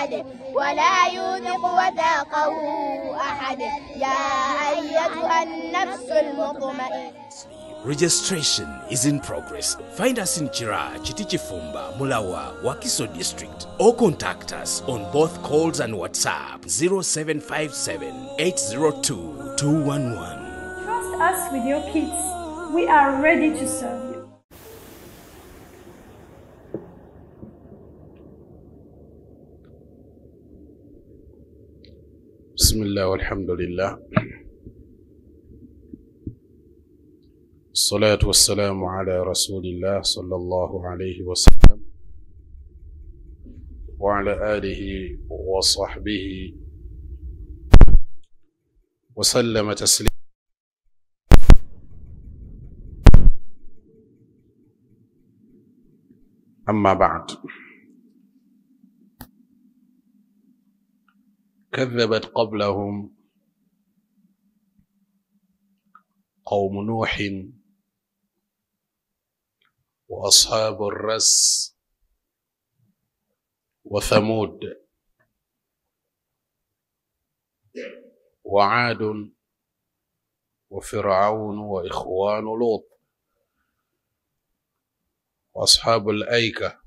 أحد ولا يوثق وثاقه أحد يا أيتها النفس المطمئنة. Registration is in progress. Find us in Chira, Chitichifumba, Mulawa, Wakiso district, or contact us on both calls and WhatsApp 0757 802 211. Trust us with your kids. We are ready to serve you. Bismillah walhamdulillah. الصلاة والسلام على رسول الله صلى الله عليه وسلم وعلى آله وصحبه وسلم تسليما. أما بعد، كذبت قبلهم قوم نوح وأصحاب الرس وثمود وعاد وفرعون وإخوان لوط وأصحاب الأيكة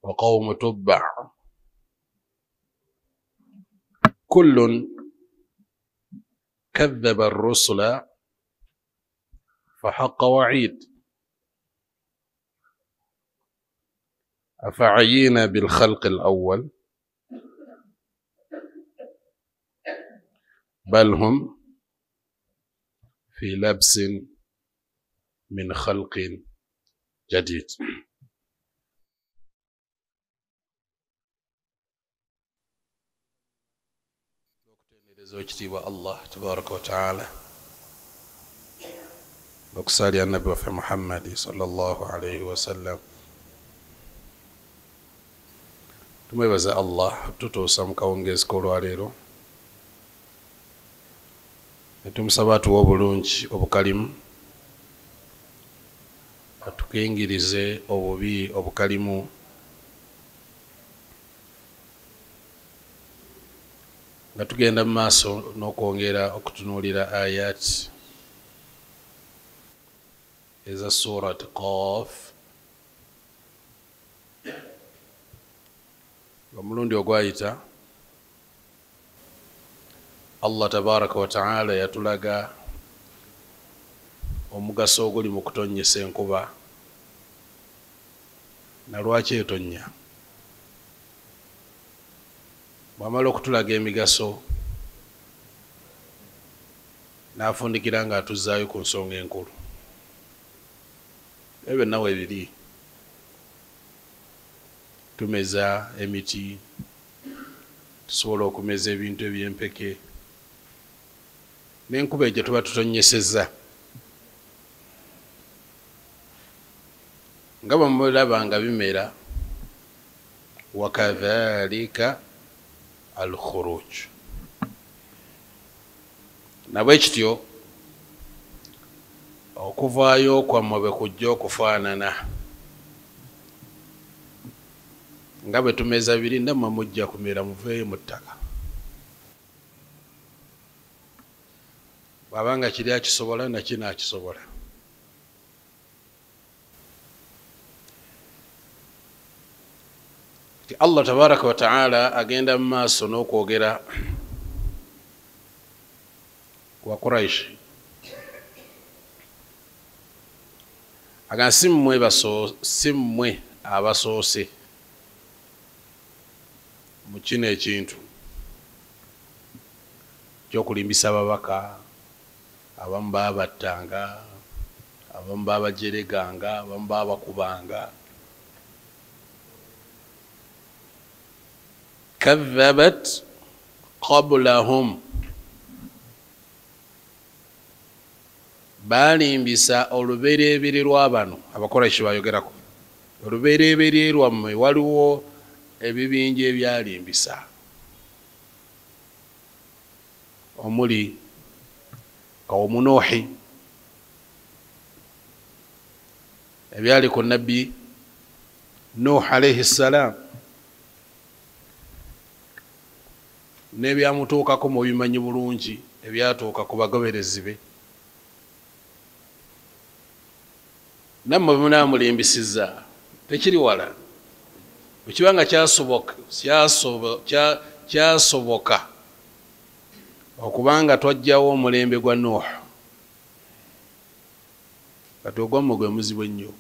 وقوم تبع، كل كذب الرسل فحق وعيد. أفعينا بالخلق الأول بل هم في لبس من خلق جديد. زوجتي الله تبارك وتعالى نقصالي النبي في محمد صلى الله عليه وسلم tumebaza Allah tutuusa mu kawungeezi k'olwaleero ne tumusaba atuwa obulungi obukalimu atukingirize obubi obukalimu nga tugenda mu maaso n'okwongera okutunuulira ayat eza surat Qaf. Omulundi ogwayita Allah tabaraka wa ta'ala yatulaga omugaso oguli mu kutonnyesa enkuba na lwaki etonnya. Bw'amala okutulaga emigaso n'afundikira nga atuzzaayo ku nsonga enkulu. Ebyo nawe biri tumeza emiti, tusobola okumeza ebintu eby'empeke n'enkuba egyo tuba tutonnyesezza nga bamulaba nga bimera. Wakadhalika al-khuruj, nabwe kityo okuvaayo kwammwe bwe kujja okufaanana nga bwe tumeza biri nammwe mujja kumera muveeyo mu ttaka. bw'abanga kiri akisobola nakino akisobola. Allah tabaraka wa ta'ala agenda mu maaso n'okwogera kwa Quraish aga simmwe abasoose mu kino ekintu ky'okulimbisa ababaka. Abamu baabattanga, abamu baabajereganga, abamu baabakubanga. كذبت قبلهم balimbisa olubereberye lw'abano Abakuraishi bayogerako. Olubereberye lwammwe waliwo ebibinja ebyalimbisa omuli qawmu Nuuhi ebyali ku nabbi Nuh alayhi salam nebyamutuukako mu bimanyi bulungi ebyatuuka ku bagoberezi be nammwe munamulimbisiza tekiri wala bwekibanga kyasoboka okubanga twajjawo omulembe gwa Nuh kati ogwamwe gwe muzibu ennyo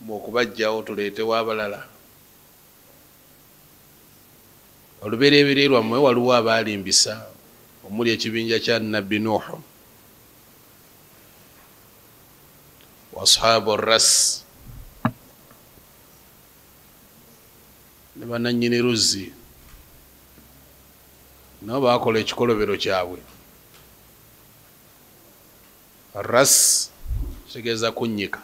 okubajjawo tuleetewo abalala olubereberye lwammwe waliwo abaalimbisa omuli ekibinja kya nabbi Nuh wa ashabu ras ne bananyini luzzi nabo bakola ekikolobero kyabwe ras kitegeeza kunnyika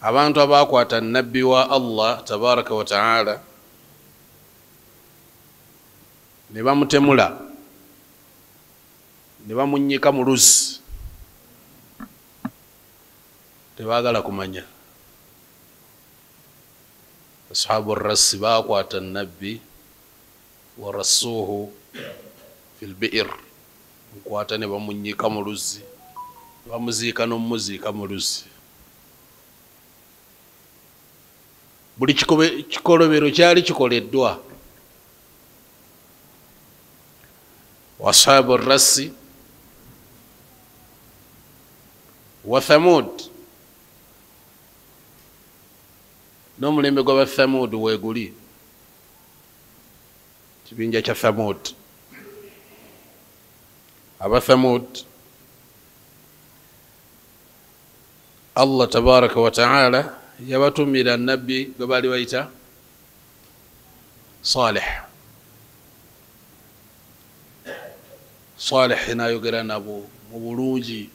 abantu abakwata nabbi wa Allah tabaraka wa taala ne bamutemula ne bamunnyika mu luzzi tebaagala kumanya ashabu rassi bakwata nabbi wa rassuhu fil bi'r nkwata ne bamunnyika mu luzzi bamuziika n'omumuziika mu luzzi buli kikolobero kyali kikoleddwa washabu rassi wa thamud n'omulembe gw'aba thamud weeguli kibinja kya thamud aba thamud Allah tabaraka wa taala yabatumira nabbi gwe baali bayita Salih n'ayogera nabo mu bulungi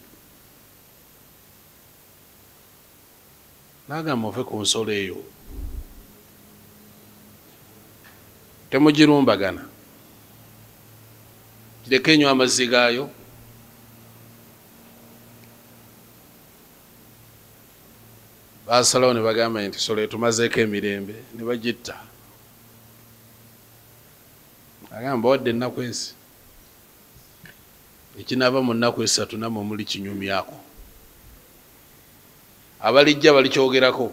n'agamba muve ku nsolo eyo temugirumbagana gireke enywa amazzi gaayo basalawo ne bagamba nti solo etumazeeko emirembe ne bagitta agamba wadde ennaku ensi ekinaava mu nnaku esatu namwe muli kinyumyako abalijja balikyogerako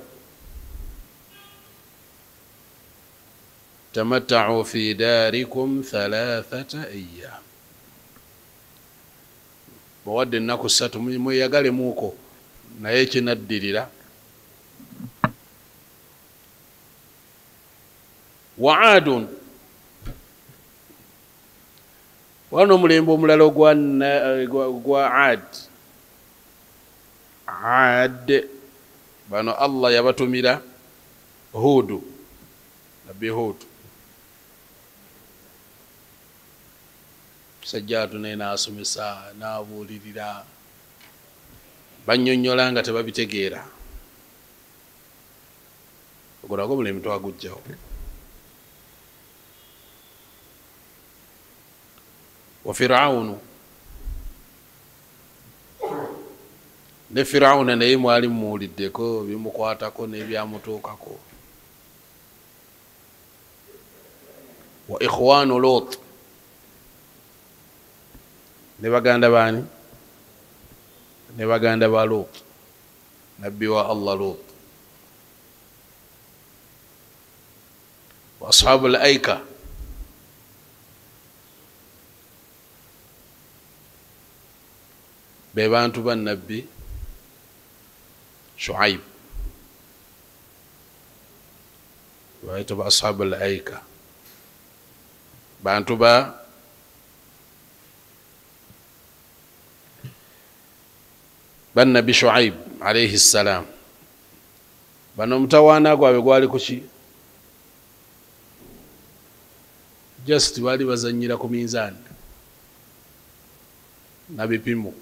tamatta'u fi daarikum 3 ayyam bawadde ennaku 3 mweyagalemuuko naye kinaddirira wa aadun wano omulembe omulala gwa Aad bano Allah yabatumira Hudu nabbi Hudu sajjatu naye n'asomesa n'abuulirira bannyonnyola nga tebabitegeera ogwo nagwo omulembe twagujjawo wa Firawunu ne Firawuna naye mwali mumuwuliddeko bimukwatako n'ebyamutuukako wa ikhwanu Lut ne baganda baani ne baganda ba Lut nabbi wa Allah Lut wa ashabu al-aika be bantu ba nabbi Shuaib bayita ba ashabu al-aika bantu ba nabbi Shuaib alayhi salam bano mutawaana gwabwe gwali kuki just bali bazanyira ku minzaani na bipimo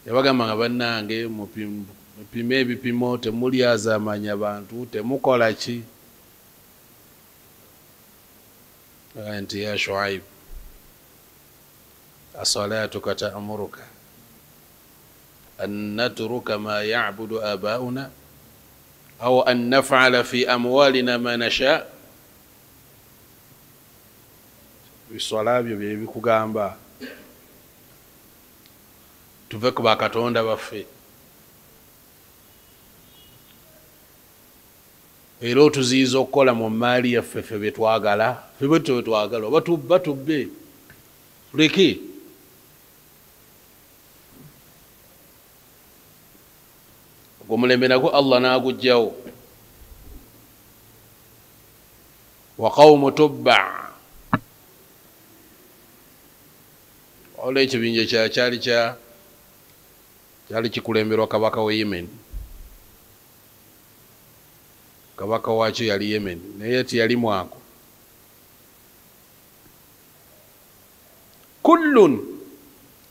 yabagamba nga bannange mupime ebipimo temulyazaamanya bantu temukola ki nti ya Shuaib asalatuka ta'muruka أن نترك ما يعبد آباؤنا أو أن نفعل في أموالنا ما نشاء biswala byo bye bikugamba tuve ku bakatonda baffe era otuziyiza okukola mu maali yaffe ffe betwagala ffe bwetyo bwetwagala oba tubbe tuleke ogwo mulembe nagwo Allah n'agugjawo wa qawmu tubba olwo ekibinja kyali kikulemberwa kabaka wa Yemen. Kabaka wakyo yali Yemen naye tiyali mwako. Kullun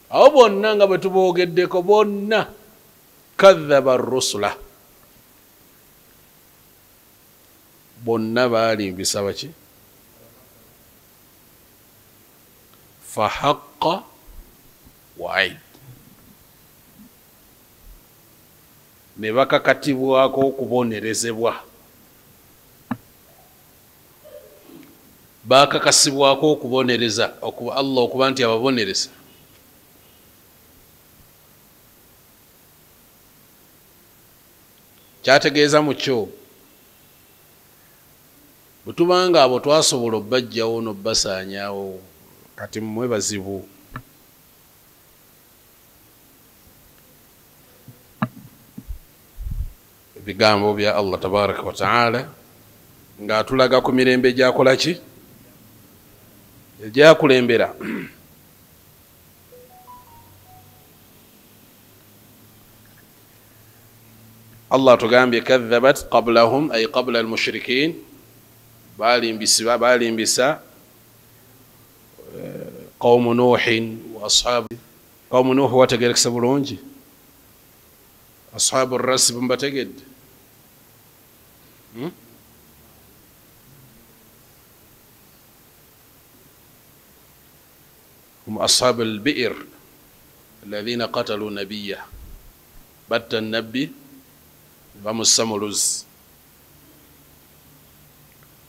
awo bonna nga bwe tuboogeddeko bonna kadhaba rusula bonna baalimbisa baki fahaqqa wa'id ne bakakatibwako okubonerezebwa bakakasibwako okubonereza okuba Allah okuba nti ababonereza kyategeeza mu kyo bwe tubanga abo twasobola obbajjawo n'obbasaanyaawo kati mmwe bazibu ebigambo bya Allah tabaraka wa taala ng'atulaga ku mirembe gyakola ki egyakulembera Allah tugambye kadhabat qablahum ay qabla al-mushrikin balimbisa qawmu nuhin wa ashabi qawmu nuh wategerekesa bulungi ashabu ar-rasb mbategedde هم أصحاب البئر الذين قتلوا نبيه بت النبي ومسمرز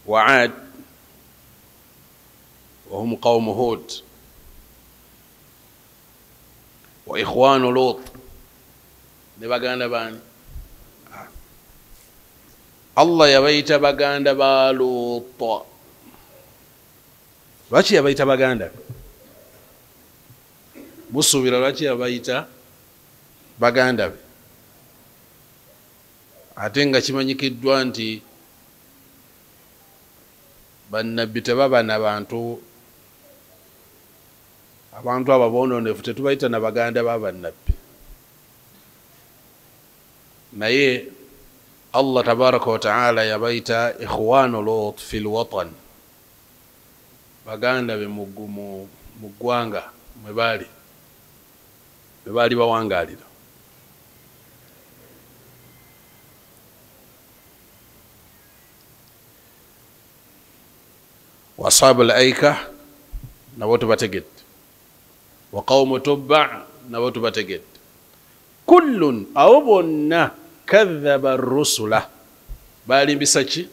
وعاد وهم قوم هود وإخوان لوط نبغانا بان الله يبيت بغانا بالوط لاشي يبيت بغانا musubira lwaki yabayita baganda be ate nga kimanyikiddwa nti bannabbi tebaba n'abantu ababonoonefu tetubayita na baganda b'abannabbi naye Allah tabaraka wa taala yabayita ikhwanu Lut fil watan baganda be mu ggwanga mwe baali bawangalira wa ashabul aika nabo tubategedde wa qawmu tubba nabo tubategedde kullun abo bonna kadhaba rusula balimbisa ki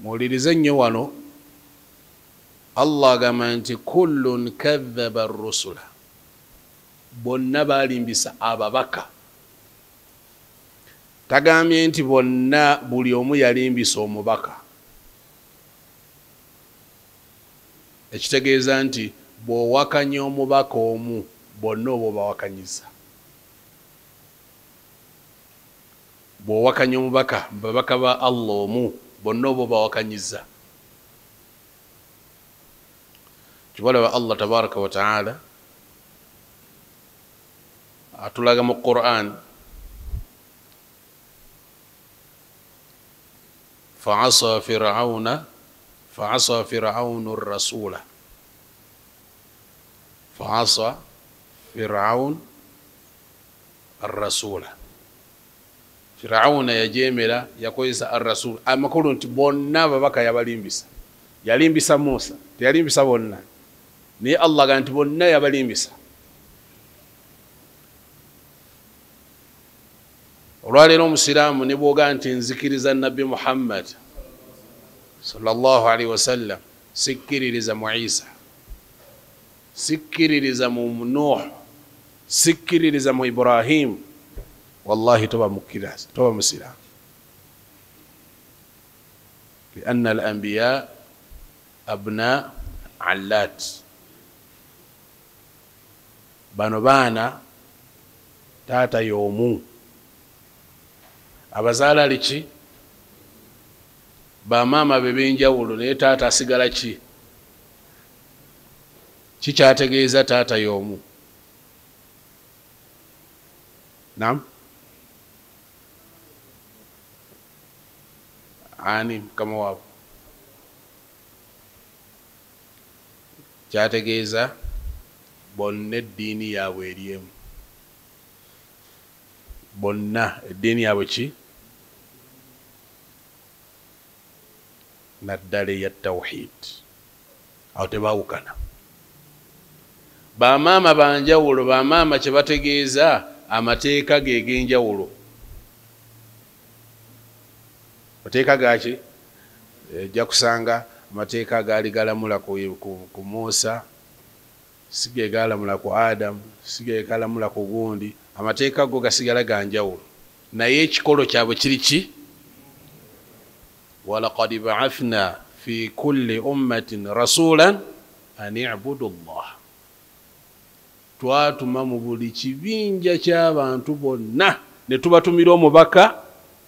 muwulirize nnyo wano Allah agamba nti kullun kadhaba rusula bonna balimbisa ababaka tagambye nti bonna buli omu yalimbisa omubaka ekitegeeza nti bw'owakanya omubaka omu bonna obo bawakanyiza bw'owakanya omubaka babaka ba Allah omu bonna obo bawakanyiza kibalaba Allah tabaraka wa taala atulaga mu Qur'an fa'asa fir'aunu ar-rasula fa'asa fir'aun ar-rasula fir'auna yajemera yakozesa ar-rasul amakulu nti bonna babaka yabalimbisa yalimbisa Musa teyalimbisa bonna naye Allah ganti bonna yabalimbisa olwaleero omusiraamu ne bwoga nti nzikiriza nabbi Muhammad sallallahu alaihi wasallam sikkiririza mu Isa, sikkiririza mu Nuh, sikkiririza mu Ibrahim, wallahi toba mukkiriza, toba musiraamu. لأن الأنبياء أبناء علات. bano baana taata y'omu, abazaala liki bamaama be b'enjawulo, naye taata asigala ki kikyategeeza taata y'omu. Naam, ani mukama waabo kyategeeza bonna eddiini yaabwe eryemu, bonna eddiini yaabwe ki naddala eya tawhid. Awo tebaawukana. Bamaama banjawulo, bamaama kye bategeeza amateeka ge g'enjawulo. Mateeka gaki ejja kusanga amateeka gaali galamula ku Musa si ge galamula ku Adamu, si ge galamula ku gundi. Amateeka go gasigala ganjawulo, naye ekikolo kyabwe kiri ki? walaqad ba'athna fi kulli ummatin rasulan an i'budu Allah. Twatuma mu buli kibinja ky'abantu bonna ne tubatumira omubaka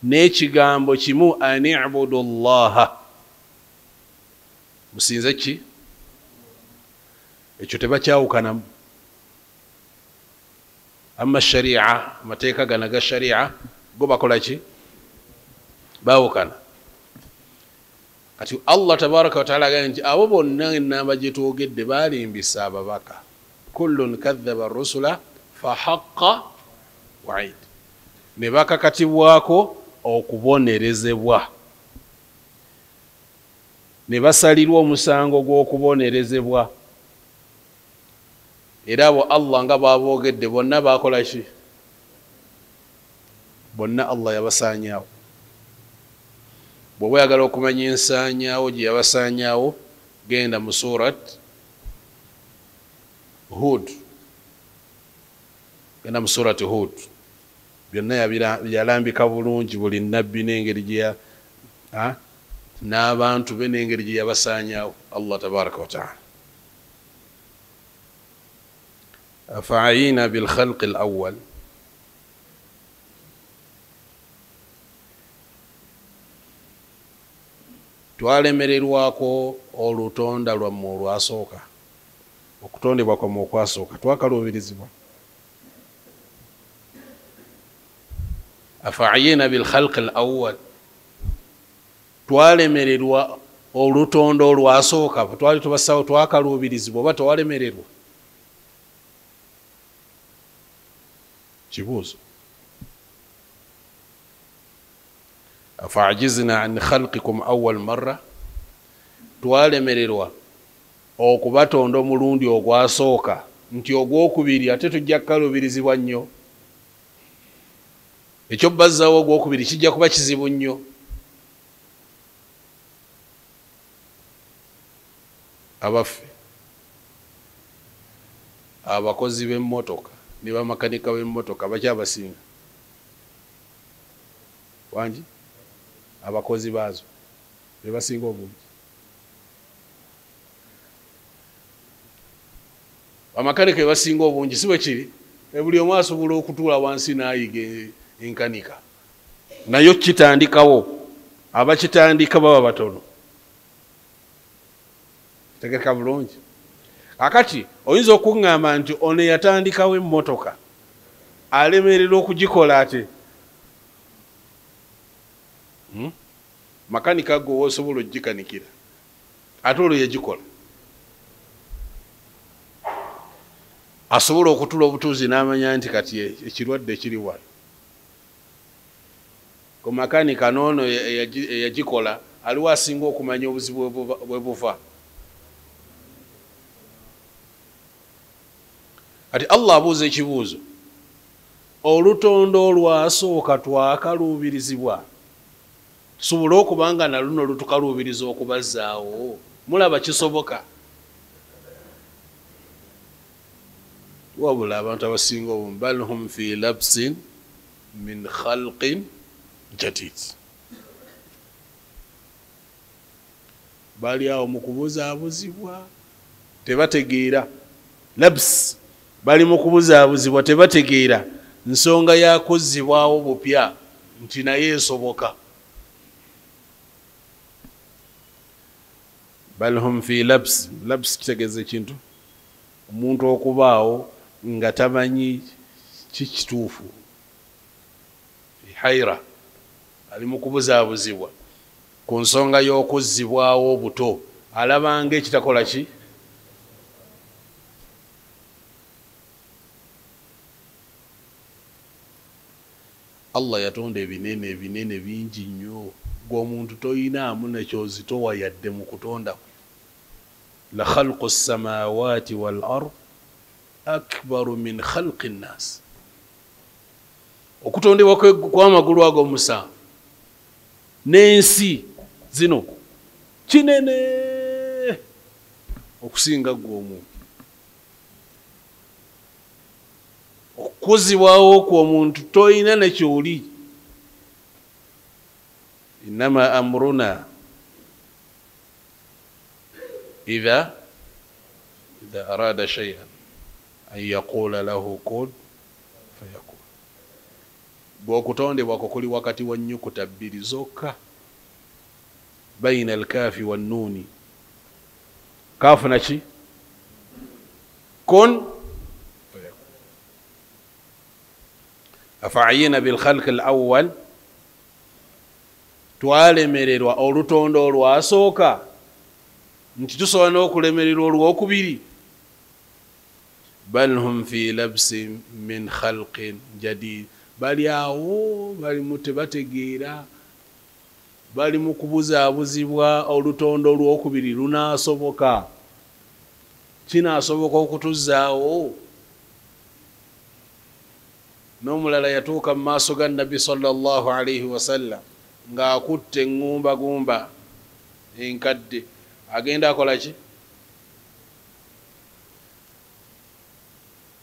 n'ekigambo kimu, an i'budu Allah, musinze ki? Ekyo tebakyawukanamu. Amma sharia, amateeka gana ga sharia go bakola ki? Baawukana. Kati Allah tabaraka wa taala agamba nti abo bonna ennamba gye twogedde baalimbisa ababaka. Kullun kadhaba rusula fa haqqa wa'id. Ne bakakatibwako okubonerezebwa, ne basalirwa omusango gw'okubonerezebwa. Era abo Allah nga baboogedde bonna bakola ki? Bonna Allah yabasaanyaawo. Bw'oba oyagala okumanya ensaanyaawo gye yabasaanyaawo, genda mu surat Hud. Genda mu surat Hud. Byonna yalambika bulungi buli nabbi n'engeri gye n'abantu be n'engeri gye yabasaanyaawo Allah tabaraka wa taala. Afa'ayina bil khalqi al-awwal, twalemererwako olutonda lwammwe olwasooka, okutondebwa kwammwe okwasooka twakaluubirizibwa. Afa'ayina bil khalqi al-awwal, twalemererwa olutonda olwasooka, twali tubasawo twakaluubirizibwa oba twalemererwa? Kibuuzo. Afa'ajizna an khalqikum awwal marra, twalemererwa okubatonda omulundi ogwasooka nti ogwokubiri ate tujja kukaluubirizibwa nnyo. Ekyo bazzaawo ogwokubiri kijja kuba kizibu nnyo. Abaffe abakozi b'emmotoka ne bamakanika b'emmotoka bakyabasinga wangi, abakozi baazo be basinga obungi. Bamakanika be basinga obungi si bwe kiri? Buli omu asobola okutuula wansi n'ayiga enkanika, nayo kitandikawo, abakitandika baba batono. Tegeka bulungi. Akati oyinza okuŋŋamba nti ono yatandikawo emmotoka alemerera okugikola ate. Makanika gwe osobola okugikanikira ate olwo yagikola. Asobola okutula obutuuzi n'amanya nti kati ekirwadde kiri wano. Ku makanika n'ono eyagikola aliwo asinga okumanya obuzibu bwe buva. Ati Allah abuuza ekibuuzo, olutondo olwasooka twakaluubirizibwa tusobole okubanga na luno lutukaluubiriza okubazzaawo mulaba kisoboka wabula abantu abasinga obumu bal hum fi labsin min khalqin jadid bali awo mu kubuzaabuzibwa tebategeera labs bali mu kubuzaabuzibwa tebategeera nsonga yakuzzibwawo bupya nti naye esoboka bal hum fi labs kitegeeza ekintu omuntu okubaawo nga tamanyi kikituufu haira ali mu kubuzaabuzibwa ku nsonga y'okuzzibwawo obuto alabanga ekitakola ki Allah yatonda ebinene bingi nnyo gw'omuntu toyinaamu nekyozitowa yadde mu kutonda la khalqu samawati wal ard akbaru min khalqi nnas okutondebwa kw'amagulu ago musanvu n'ensi zino kinene okusinga gw'omuntu okuzibwawo kw'omuntu toyina nekyoli innama amruna idha arada shay'an an yaqula lahu kun fayakun bw'okutondebwa ko kuli wakati wa nnyukuta bbiri zokka baina alkaafi wannuuni kaafu naki kun fayakun afa'ayina bilkhalqi alawwal twalemererwa olutondo olwasooka nti tusobola n'okulemererwa olwokubiri bal hum fi labsin min khalqin jadid bali awo bali mu tebategeera bali mu kubuzaabuzibwa olutondo olwokubiri lunaasoboka kinaasoboka okutuzzaawo n'omulala yatuuka mu maaso ga nabbi sallallahu alaihi wasallam ng'akutte eŋŋumbagumba enkadde agenda akola ki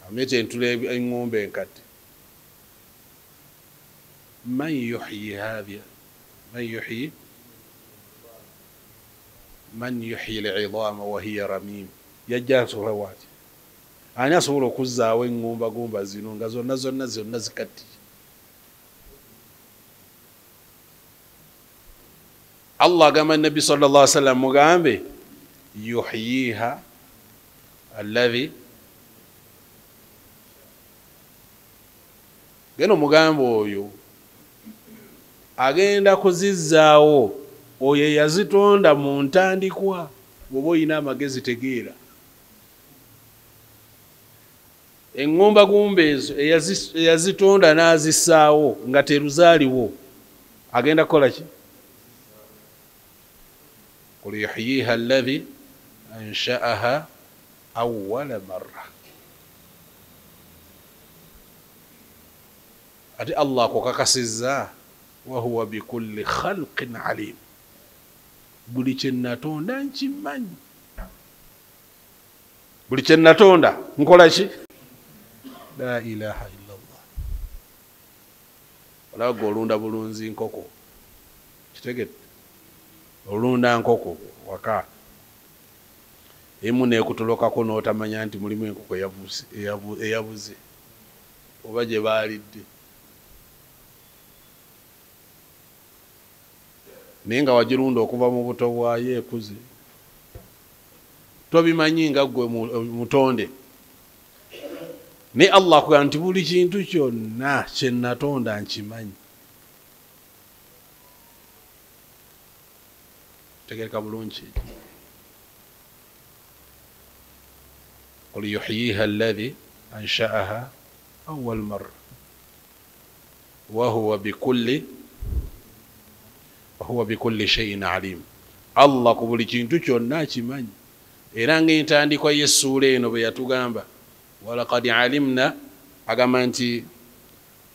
ameta entula eŋŋumba enkadde man yuhyi hadha man yuhyi al'idama wa hiya ramim yajja asobola waati ani asobola okuzzaawo eŋŋumbagumba zino nga zonna zikaddiye Allah agamba nabbi sallallahu alaihi wasallam mugambe yuhyiha alladhi geno mugambe oyo agenda kuzizzaawo oyo yazitonda mu ntandikwa bw'oba oyina amagezi tegeera eŋŋumbagumba ezo eyazitonda n'azissaawo nga teruzaaliwo agenda kukola ki qul yuhyiha alladhi ansha'aha awwala marra ati Allah kukakasizza wa huwa bikulli khalqin alim buli kye natonda nkimanyi buli kye natonda nkola ki la ilaha illallah olaba olunda bulunzi nkoko kitegedde olunda nkoko waka emu neekutolokako n'otamanya nti mulimu enkoko eyabuze oba gye baalidde naye nga wagirunda okuva mu buto bwayo ekuze tobimanyi nga gwe mutonde naye Allah akugamba nti buli kintu kyonna kye natonda nkimanyi tegereka bulungi qul yuhyiha alladhi ansha'aha awwal marra wa huwa bikulli shay'in alim Allah ku buli kintu kyonna akimanyi era ng'entandikwa y'essuula eno bwe yatugamba walaqad alimna agamba nti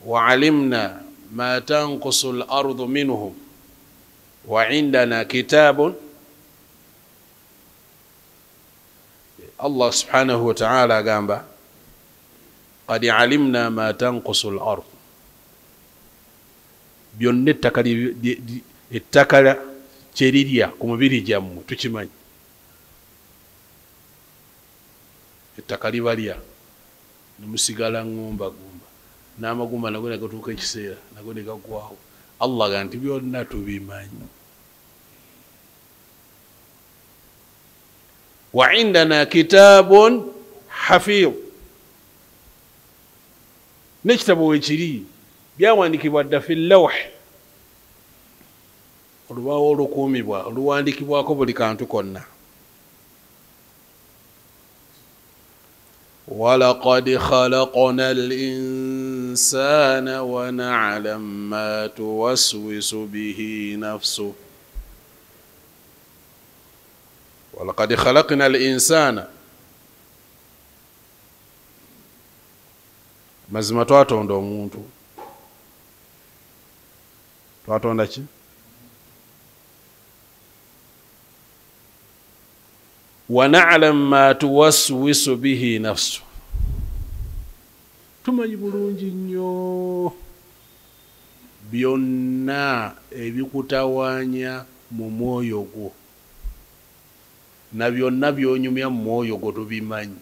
وعلمنا ما تنقص الأرض منهم وعندنا كتاب. الله سبحانه وتعالى قال قد علمنا ما تنقص الأرض. byonna ettaka kyerirya ku mubiri gyammwe tukimanyi. Ettaka libalya nemusigala ng'ombagumba n'amagumba nago negatuuka ekiseera nago negagwawo. Allah ga nti byonna tubimanyi. wa indana kitabun hafiz. n'ekitabo wekiri byawandikibwa dda fi lawh, olubaawo olukuumibwa oluwandikibwako buli kantu konna. walaqad khalaqna al-insana wa na'lam ma tuwaswisu bihi nafsuhu. walaqad khalaqna al-insana, mazima twatonda omuntu. Twatonda ki? wa na'lam ma tuwaswisu bihi nafsu. Tumanyi bulungi nnyo byonna ebikutawaanya mu mwoyo gwo, na byonna byonyumya mu mwoyo gwo tubimanyi.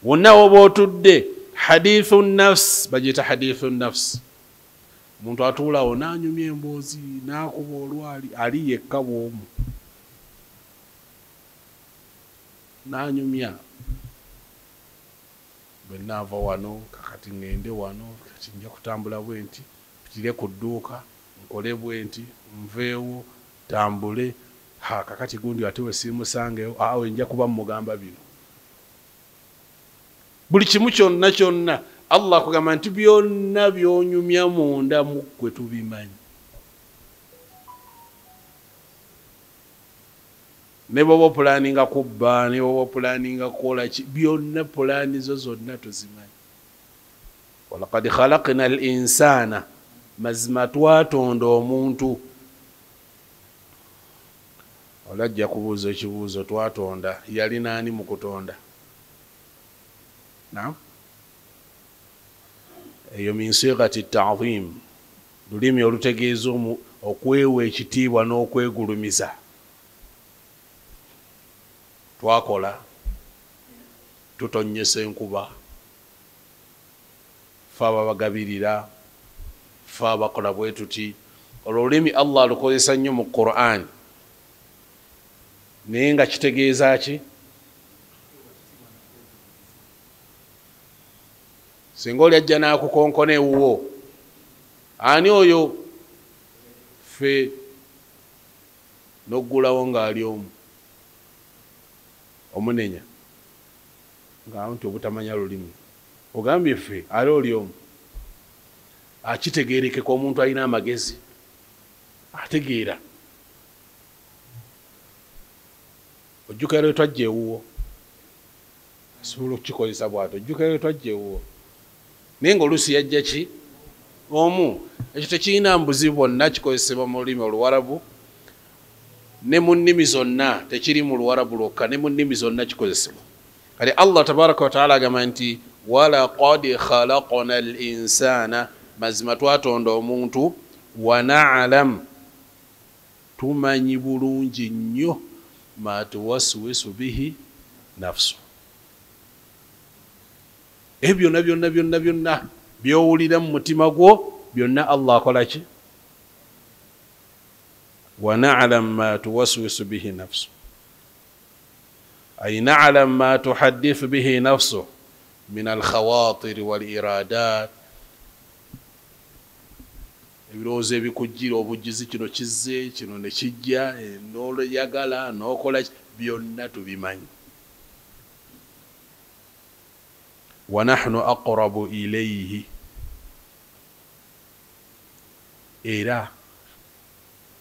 wonna woba otudde hadithu nafs, bagiyita hadithu nafs. Omuntu atuulawo n'anyumya emboozi n'akuba olwali ali yekka bw'omu, n'anyumya bwe naava wano kakati ngende wano, kati nja kutambula bwe nti, pitire ku dduuka nkole bwe nti, nveewo tambule, kakati gundi ate we siimusangeyo, awe nja kuba mugamba bino. Buli kimu kyonna kyonna Allah akugamba nti byonna byonyumya munda mu ggwe tubimanyi. Ne bwoba opulaninga kubba, ne bwoba opulaninga kukola ki, byonna pulaani zo zonna tuzimanyi. walaqad khalaqna al-insana, mazima twatonda omuntu. olajja kubuuza ekibuuzo, twatonda yali naani mu kutonda? Naam, eyo min sighati ta'zim, lulimi olutegeeza okwewa ekitiibwa n'okwegulumiza. Twakola, tutonnyesa enkuba, fe ababagabirira, fe abakola bwe tuti. Olulimi Allah alukozesa nnyo mu Qur'an, naye nga kitegeeza ki? Singa oli ajja n'akukonkona ewuwo, ani oyo? Ffe n'oggulawo ng'ali omu omunenya nga nti obutamanya lulimi, ogambye ffe ali oli omu. Akitegeerekeka omuntu alina amagezi, ategeera. Ojjukira lwe twajja ewuwo, asobola okukikozesa bw'ati, ojjukira lwe twajja ewuwo. Naye ng'oluusi yajja ki? Omu. Ekyo tekirina mbuzi bwonna, kikozesebwa mu lulimi Oluwarabu ne mu nnimi zonna, tekiri mu Luwarabu lwokka, ne mu nnimi zonna kikozesebwa. Kale Allah tabaraka wa taala agamba nti walaqad khalaqna al-insana, mazima twatonda omuntu. wa na'lam, tumanyi bulungi nnyo ma tuwaswisu bihi nafsu. Ebyo byonna byowulira mu mutima gwo, byonna Allah akola ki? wa na'lam ma tuwaswisu bihi nafsu, ay na'lam ma tuhaddithu bihi nafsu min al-khawatir wal iradat. Ebirowoozo ebikujjira obujjuzi, kino kizze, kino ne kijja, n'oyagala n'okola, byonna tubimanyi. wa nahnu aqrabu ilayhi, era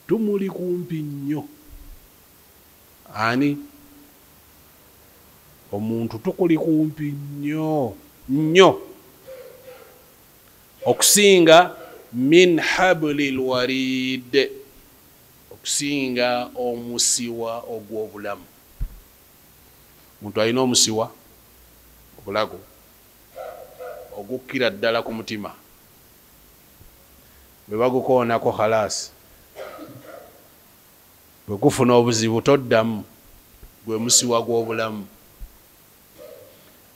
tumuli kumpi nnyo. Ani? omuntu tukuli kumpi nnyo okusinga min hablil warid, okusinga omusiwa ogw'obulamu. Omuntu alina omusiwa obulago ogukkira ddala ku mutima, bwe bagukoonako khalaasi, bwe gufuna obuzibu toddamu, gwe musiwa gw'obulamu.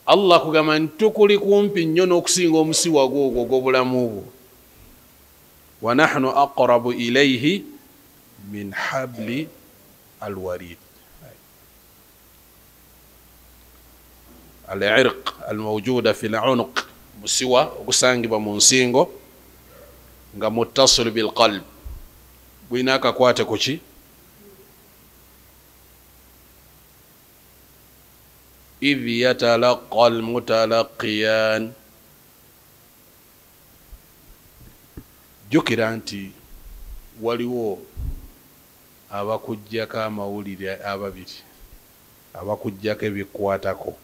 Allah kugamba nti tukuli kumpi nnyo n'okusinga omusiwa gw'ogwo ogw'obulamu bwo. Wa nahnu aqrabu ilayhi min habli alwarid. Al-irq al-mawjuda fi al-unuq, musiwa ogusangibwa mu nsingo nga muttasil bil qalb, gwina akakwate ku ki? idh yatalaqqa al-mutalaqiyan. Jukira nti waliwo abakujjako amawulire ababiri, abakujjako ebikwatako,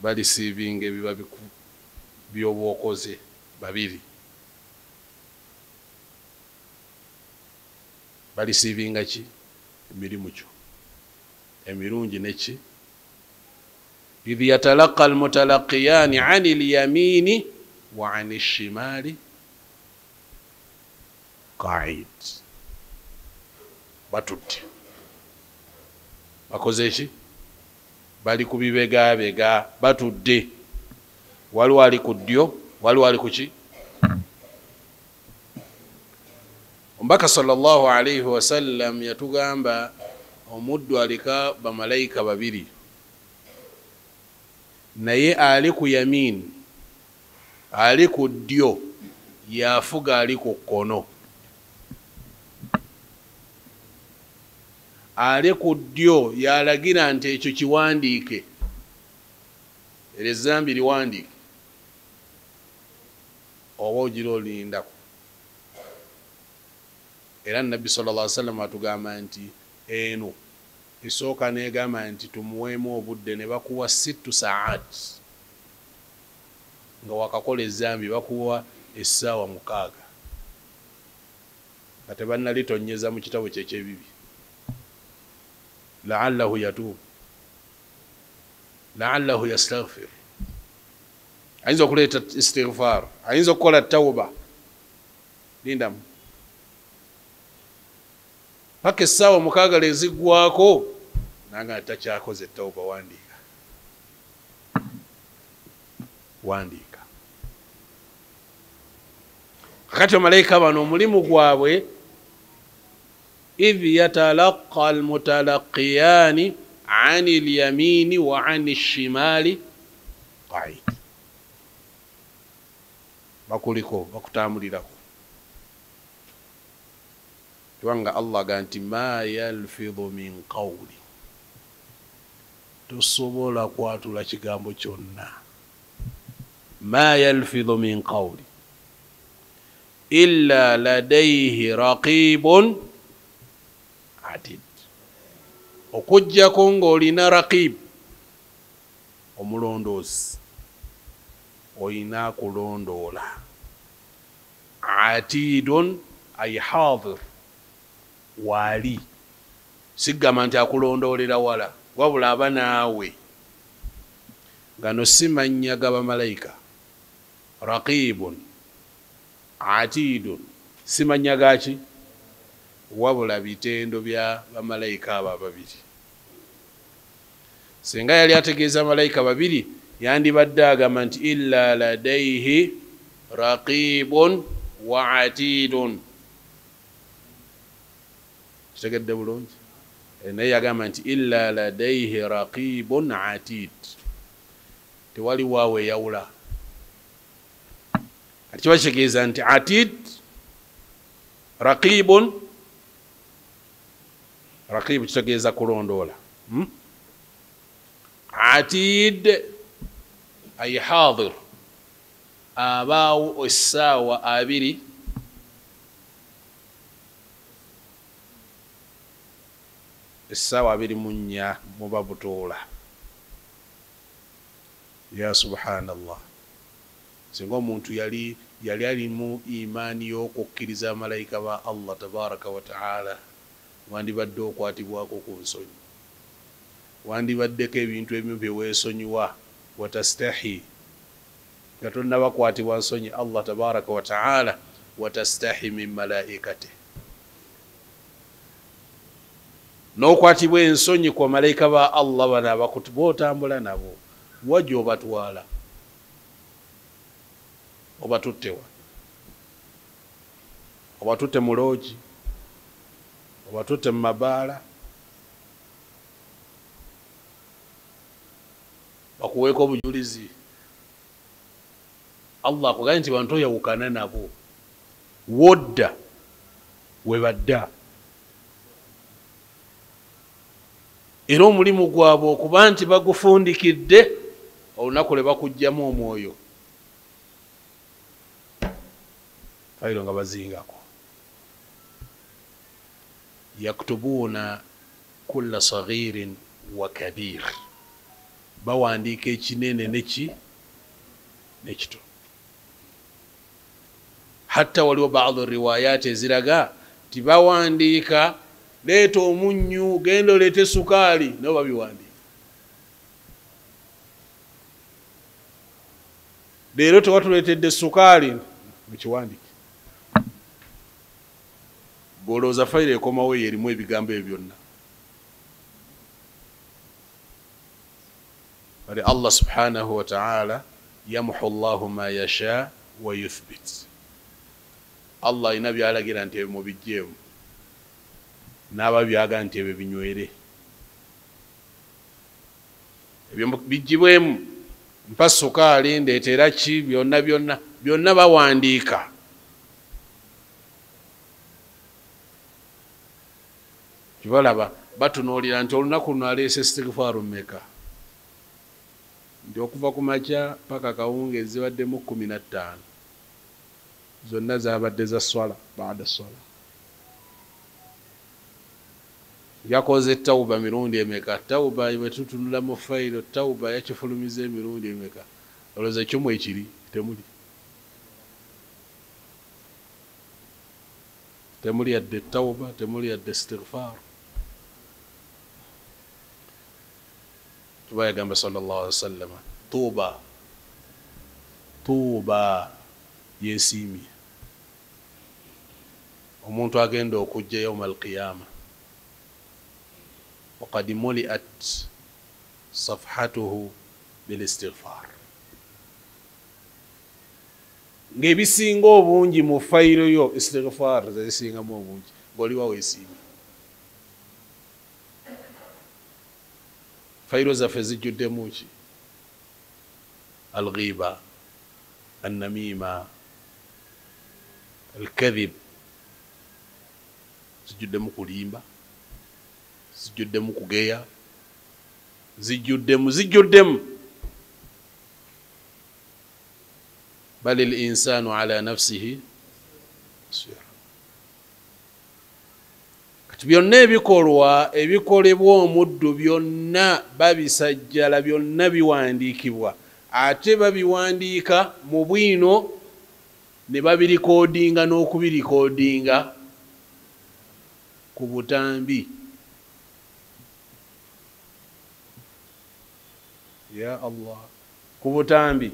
balisiivinga ebiba byoba okoze babiri, balisiivinga ki? Emirimu kyo emirungi neki? idh yatalaqqa al-mutalaqiyani ani al-yamini wa ani ash-shimali qa'id. Batudde bakoze ki? Bali ku bibegabega, batudde. Waliwo ali ku ddyo, waliwo ali ku ki? Omubaka sallallahu alayhi wasallam yatugamba omuddu alika bamalayika babiri, naye ali ku yamin, ali ku ddyo, yafuga ali ku kkono. Ali ku ddyo yalagira nti ekyo kiwandiike, era ezzambi liwandiike, oba ogira olindako. Era Nabbi sallallahu alaihi wasallam atugamba nti eno esooka negamba nti tumuweemu obudde, ne bakuwa 6 saat nga wakakola ezzambi, bakuwa essaawa 6 nga tebannalitonyeza mu kitabo kye ky'ebibi. La'allahu yatuub, la'allahu yastaghfir, ayinza okuleeta istighfar, ayinza okukola tawba. Lindamu paka essaawa 6 leziggwako nanga takyakoze tawba. Wandiika. Kakati bamalayika bano omulimu gwabwe, idh yatalaqqa al-mutalaqiyani ani al-yamini wa ani ash-shimali qa'id. Bakuliko, bakutambulirako. Kubanga Allah ganti ma yalfidhu min qawli, tosobola kwatula kigambo kyonna. Ma yalfidhu min qawli illa ladayhi raqibun atid. Okujjako ng'olina raqib, omulondoozi, olina kulondoola. Atidun ay hadir, wali, sigamba nti akulondoolera wala, wabula aba naawe. Gano si mannya ga bamalayika. Raqibun, atidun, si mannya gaki? Wabula bitendo bya bamalayika abo ababiri. Singa yali ategeeza malayika babiri, yandibadde agamba nti illa ladayhi raqibun wa atidun. Kitegedde bulungi? Naye yagamba nti illa ladayhi raqibun atid. Tewali waawe yawula. Kati kiba kitegeeza nti atid, raqibun, raqibu kitegeeza kulondoola. Atid ay hadir, abaawo essaawa 2 essaawa 24 muba butoola. ya subhanallah singa omuntu yali alimu imaani y'okukkiriza malayika ba Allah tabaraka wa ta'ala wandibadde okwatibwako ku nsonyi wandibaddeko ebintu ebimu byeweesonyiwa watastahi nga tonnabakwatibwa nsonyi Allah tabaraka wa ta'ala watastahi min malaikate n'okwatibwa ensonyi kwa malayika ba Allah bano abakutuba otambula nabo wajja obatwala obatuttewa obatutte mu loogi obatutte mu mabaala bakuweeko obujulizi Allah akugambye nti bantu oyawukana nabo wodda webadda era omulimu gwabwe okuba nti bagufundikidde olunaku lwe bakugjamu omwoyo fayiro nga bazingako yaktubuuna kulla saghirin wa kabir bawandiika ekinene nekito hatta waliwo baadhi riwayati eziraga tibawandiika leeta omunyu genda oleete sukaali nabo babiwandiika leero tewatuleetedde sukaali mukiwandike bwolowooza fayiro ekomawo eyo erimu ebigambo ebyo byonna bali Allah subhanahu wa ta'ala yamuhu Allahu ma yasha wa yuthbit Allah ina byalagira nti ebyo mubijjeemu n'aba byaga nti ebyo binywere ebyo bijjibwemu mpa sukaali ndeetera ki byonna bawandiika kibalaba batunuulira nti olunaku luno aleese istighfaaru mmeka nti okuva ku makya paka kawungeezi zibaddemu 15 zonna zabadde za swala baada swala yakoze tauba mirundi emeka tauba bwe tutunula mu fayiro tauba yakifulumiza emirundi emeka olowooza kimu ekiri temuli yadde tauba temuli yadde istighfar tuba yagamba sallallahu alaihi wasallam tuuba yesiimye omuntu agenda okujja yawma alqiyama waqad muliat safhatuhu bilistighfar ng'ebisinga obungi mu fayiro yo istighfar zezisingamu obungi ng'oliwa weesiimye fayiro zaffe zijjuddemu ki alghiba annamima alkadhib zijjuddemu kulimba zijjuddemu kugeya zijjuddemu bal al-insanu ala nafsihi basira kati byonna ebikolebwa omuddu byonna babisajjala byonna biwandiikibwa ate babiwandiika mu bwino ne babirikodinga n'okubirikodinga ku butambi ya Allah ku butambi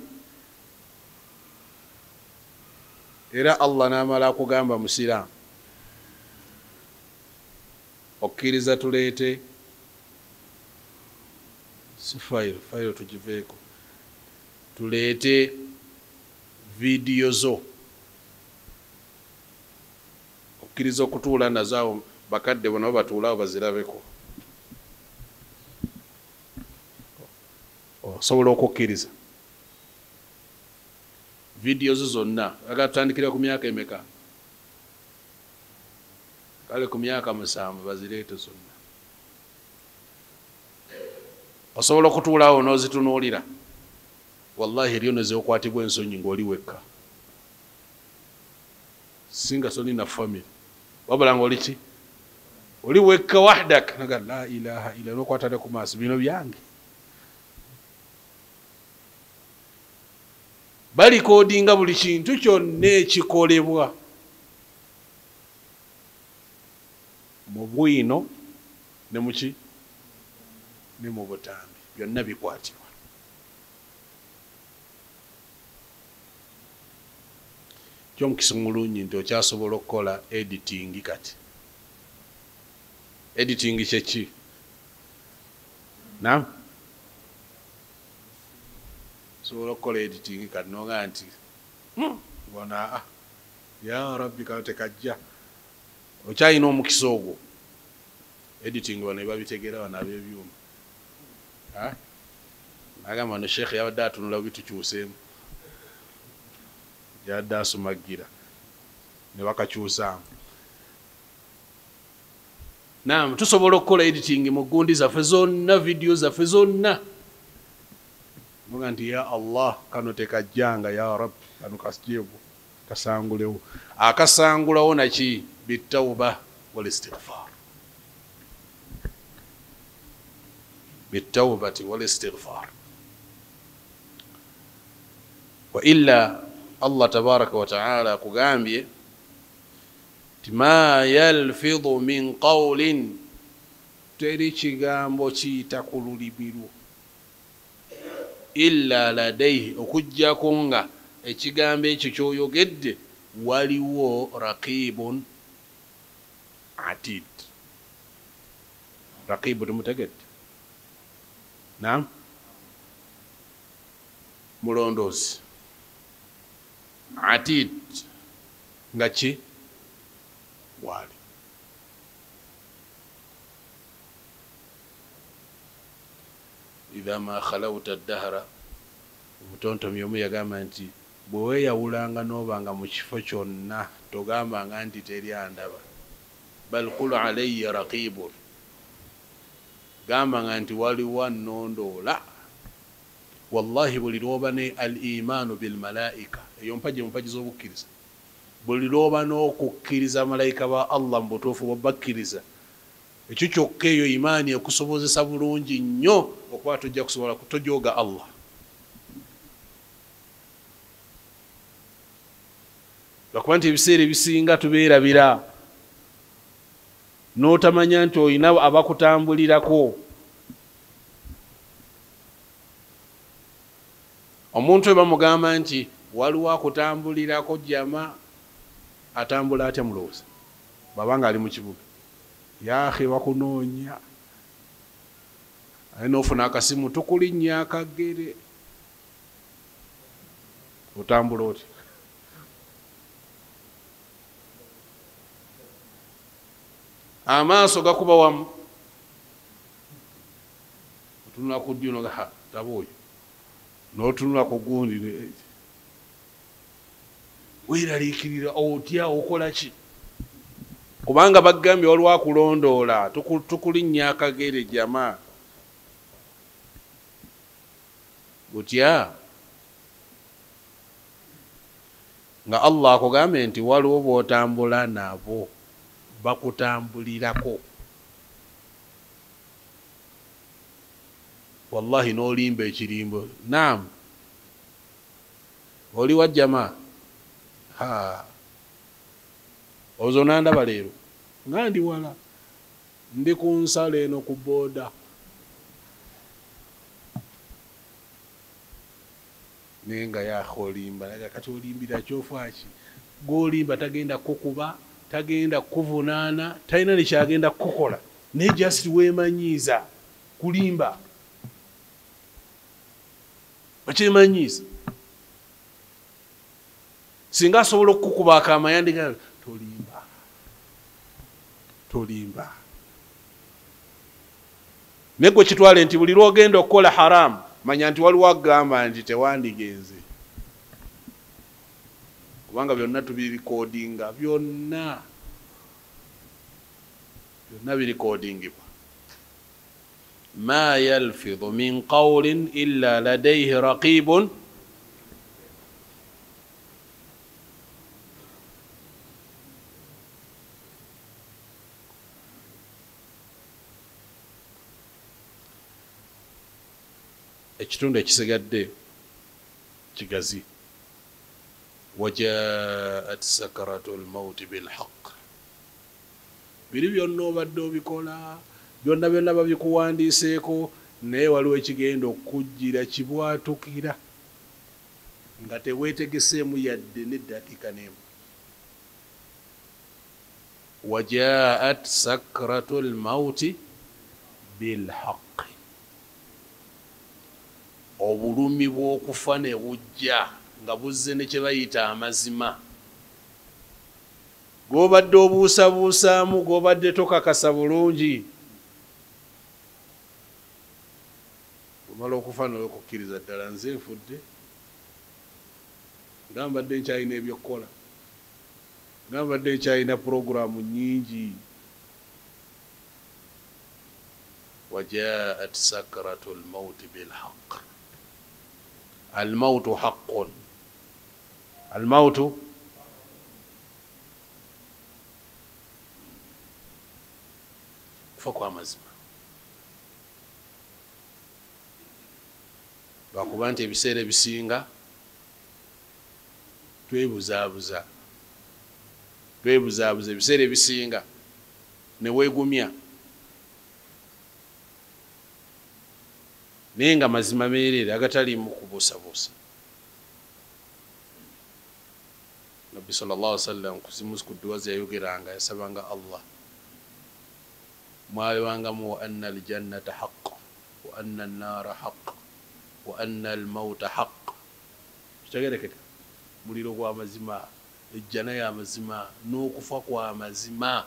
era Allah n'amala akugamba musiraamu okkiriza tuleete si fayiro tugiveeko tuleete vidiyo zo okkiriza okutuula nazaawo bakadde bo nabo batuulaawo bazirabeko osobola okukkiriza vidiyo zo zonna aga tutandikira ku myaka emeka kale ku myaka 7 bazireete zonna osobola okutuulaawo n'ozitunuulira wallahi eriyo nezeokwatibwa ensonyi ng'oli wekka singa soni na family wabula ng'oli ki oli wekka wahdak naga la ilaha illa n'okwatale ku maaso bino byange balikodinga buli kintu kyonna ekikolebwa mu bwino ne muki ne mu butambi byonna bikwatibwa. Kyomukisa omulungi nti okyasobola okukola editing. Kati editing kyeki? Naam, sobola okukola editing kati noga nti bona ya rabbi kano tekajja. Okyalina omukisa ogwo editing bano ebabitegeera bano ab'ebyuma. Nagamba no sheekh yabadde atunula bitukyuseemu, yabadde asumagira ne bakakyusaamu. Naam, tusobola okukola editing mu gundi zaffe zonna, video zaffe zonna. Muga nti ya Allah kano tekajjanga, ya rabbi kano kasijeevu kasangulewo. Akasangulawo naki? Bitawba wal istighfar. Bitawbati wal istighfar. Wa illa Allah tabaraka wa ta'ala kugambye ma yalfidhu min qawlin, teri kigambo kiyita ku lulimi lwo, illa ladayhi, okujjako nga ekigambo ekyo kyoyogedde waliwo raqibun atid. Raqibu tumutegedde? Naam, mulondoozi. Atid nga ki? Wali. Idha ma khalawta dahra, omutontomi omu yagamba nti bwe weeyawulanga n'obanga mu kifo kyonna togambanga nti teri andaba, bal qul alayya raqibun, gambanga nti waliwo annondoola. Wallahi buli lwoba ne al imanu bil malaika, eyo mpaji mumpaji z'obukkiriza, buli lwoba n'okukkiriza malayika ba Allah mu butuufu bw'obakkiriza, ekyo kyokka eyo imaani ekusobozesa bulungi nnyo okuba tojja kusobola kutojooga Allah. Lwakuba nti ebiseera ebisinga tubeerabira n'otamanya nti olina abakutambulirako. Omuntu we bamugamba nti waliwo akutambulirako jama, atambula atya mulowooza? Babanga ali mu kibuga, yaahe bakunoonya, alina ofuna akasimu, tukulinnya akagere, otambula oti? Amaaso gakuba wamu, otunula ku ddyo noga taba oyo, n'otunula ku gundi weeraliikirira otya, okola ki? Kubanga bagambye waliwo akulondoola, tukulinnya akagere jama. Otya nga Allah akugambye nti waliwo bw'otambula nabo bakutambulirako. Wallahi n'olimba ekirimbo. Naam, oli wa jama, ozo nandaba leero nga ndi wala, ndi ku nsala eno ku booda. Naye nga yaaha olimba, naga kati olimbira kyofaki? Gw'olimba tagenda kukuba, tagenda kuvunaana, talina nekyagenda kukola, naye just weemanyiiza kulimba. Bakyemanyiiza. Singa asobola okukuba akamayandi ga tolimba, tolimba. Naye gwe kitwale nti buli lwogenda okukola haramu, manya nti waliwo agamba nti tewandigenze. Kubanga byonna tubirikodinga, byonna birikodingibwa. Ma yalfidhu min qawlin illa ladayhi raqibun ekitundu ekisigadde kigazi. wajaat sakaratu lmauti bilhaq. biri byonna obadde obikola byonna byonna babikuwandiiseeko naye waliwo ekigenda okujjira kibwatukira nga teweetegeseemu yadde n'eddakiika n'emu. wajaat sakratu lmauti bilhaqi, obulumi bw'okufa ne bujja nga buzze ne kye bayita amazima, g'obadde obuusabuusaamu, g'obadde tokakasa bulungi. omala okufa n'okukkiriza ddala nze nfudde, nga mbadde nkyalina ebyokukola, nga mbadde nkyalina puroguramu nnyingi. wajaat sakratu lmauti bilhaq. almautu haqqun, almautu kufa kwa mazima. lwakuba nti ebiseera ebisinga twebuzaabuza ebiseera ebisinga ne weegumya, naye nga mazima meereere agataliimu kubuusabuusa. nabbi sallallahu alaihi wasallam kuzimuzi ku dduwa ze yayogeranga, yasabanga Allah mwabewangamu wa anna aljannata haqq wa anna annaara haqq wa anna almauta haqq. kitegerekete muliro gwa mazima, ejjana ya mazima, n'okufa kwa mazima,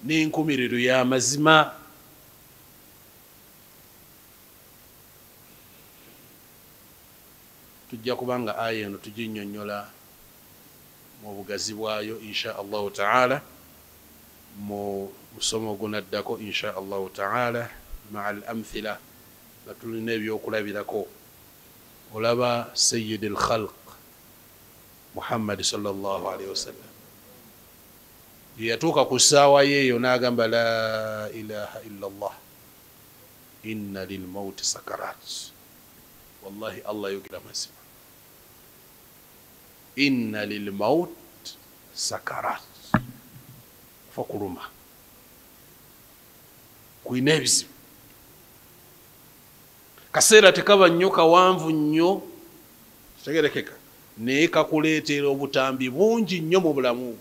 n'enkomerero ya mazima. tujja kubanga aya eno tuginnyonnyola mu bugazi bwayo insha allahu taala mu musomo ogunaddako insha allahu taala maa al amthila nga tulina ebyokulabirako. olaba sayidi lkhalq muhammadi sallallahu alaihi wasallam yeyatuuka ku ssaawa yeeyo n'agamba la ilaha illa allah inna lilmauti sakarat. wallahi allah yogera mazima, inna lilmaut sakarat, kufa kuluma, kuyina ebizibu. kaseera tekaba nnyo kawanvu nnyo, kitegerekeka, naye kakuleetera obutambi bungi nnyo mu bulamu.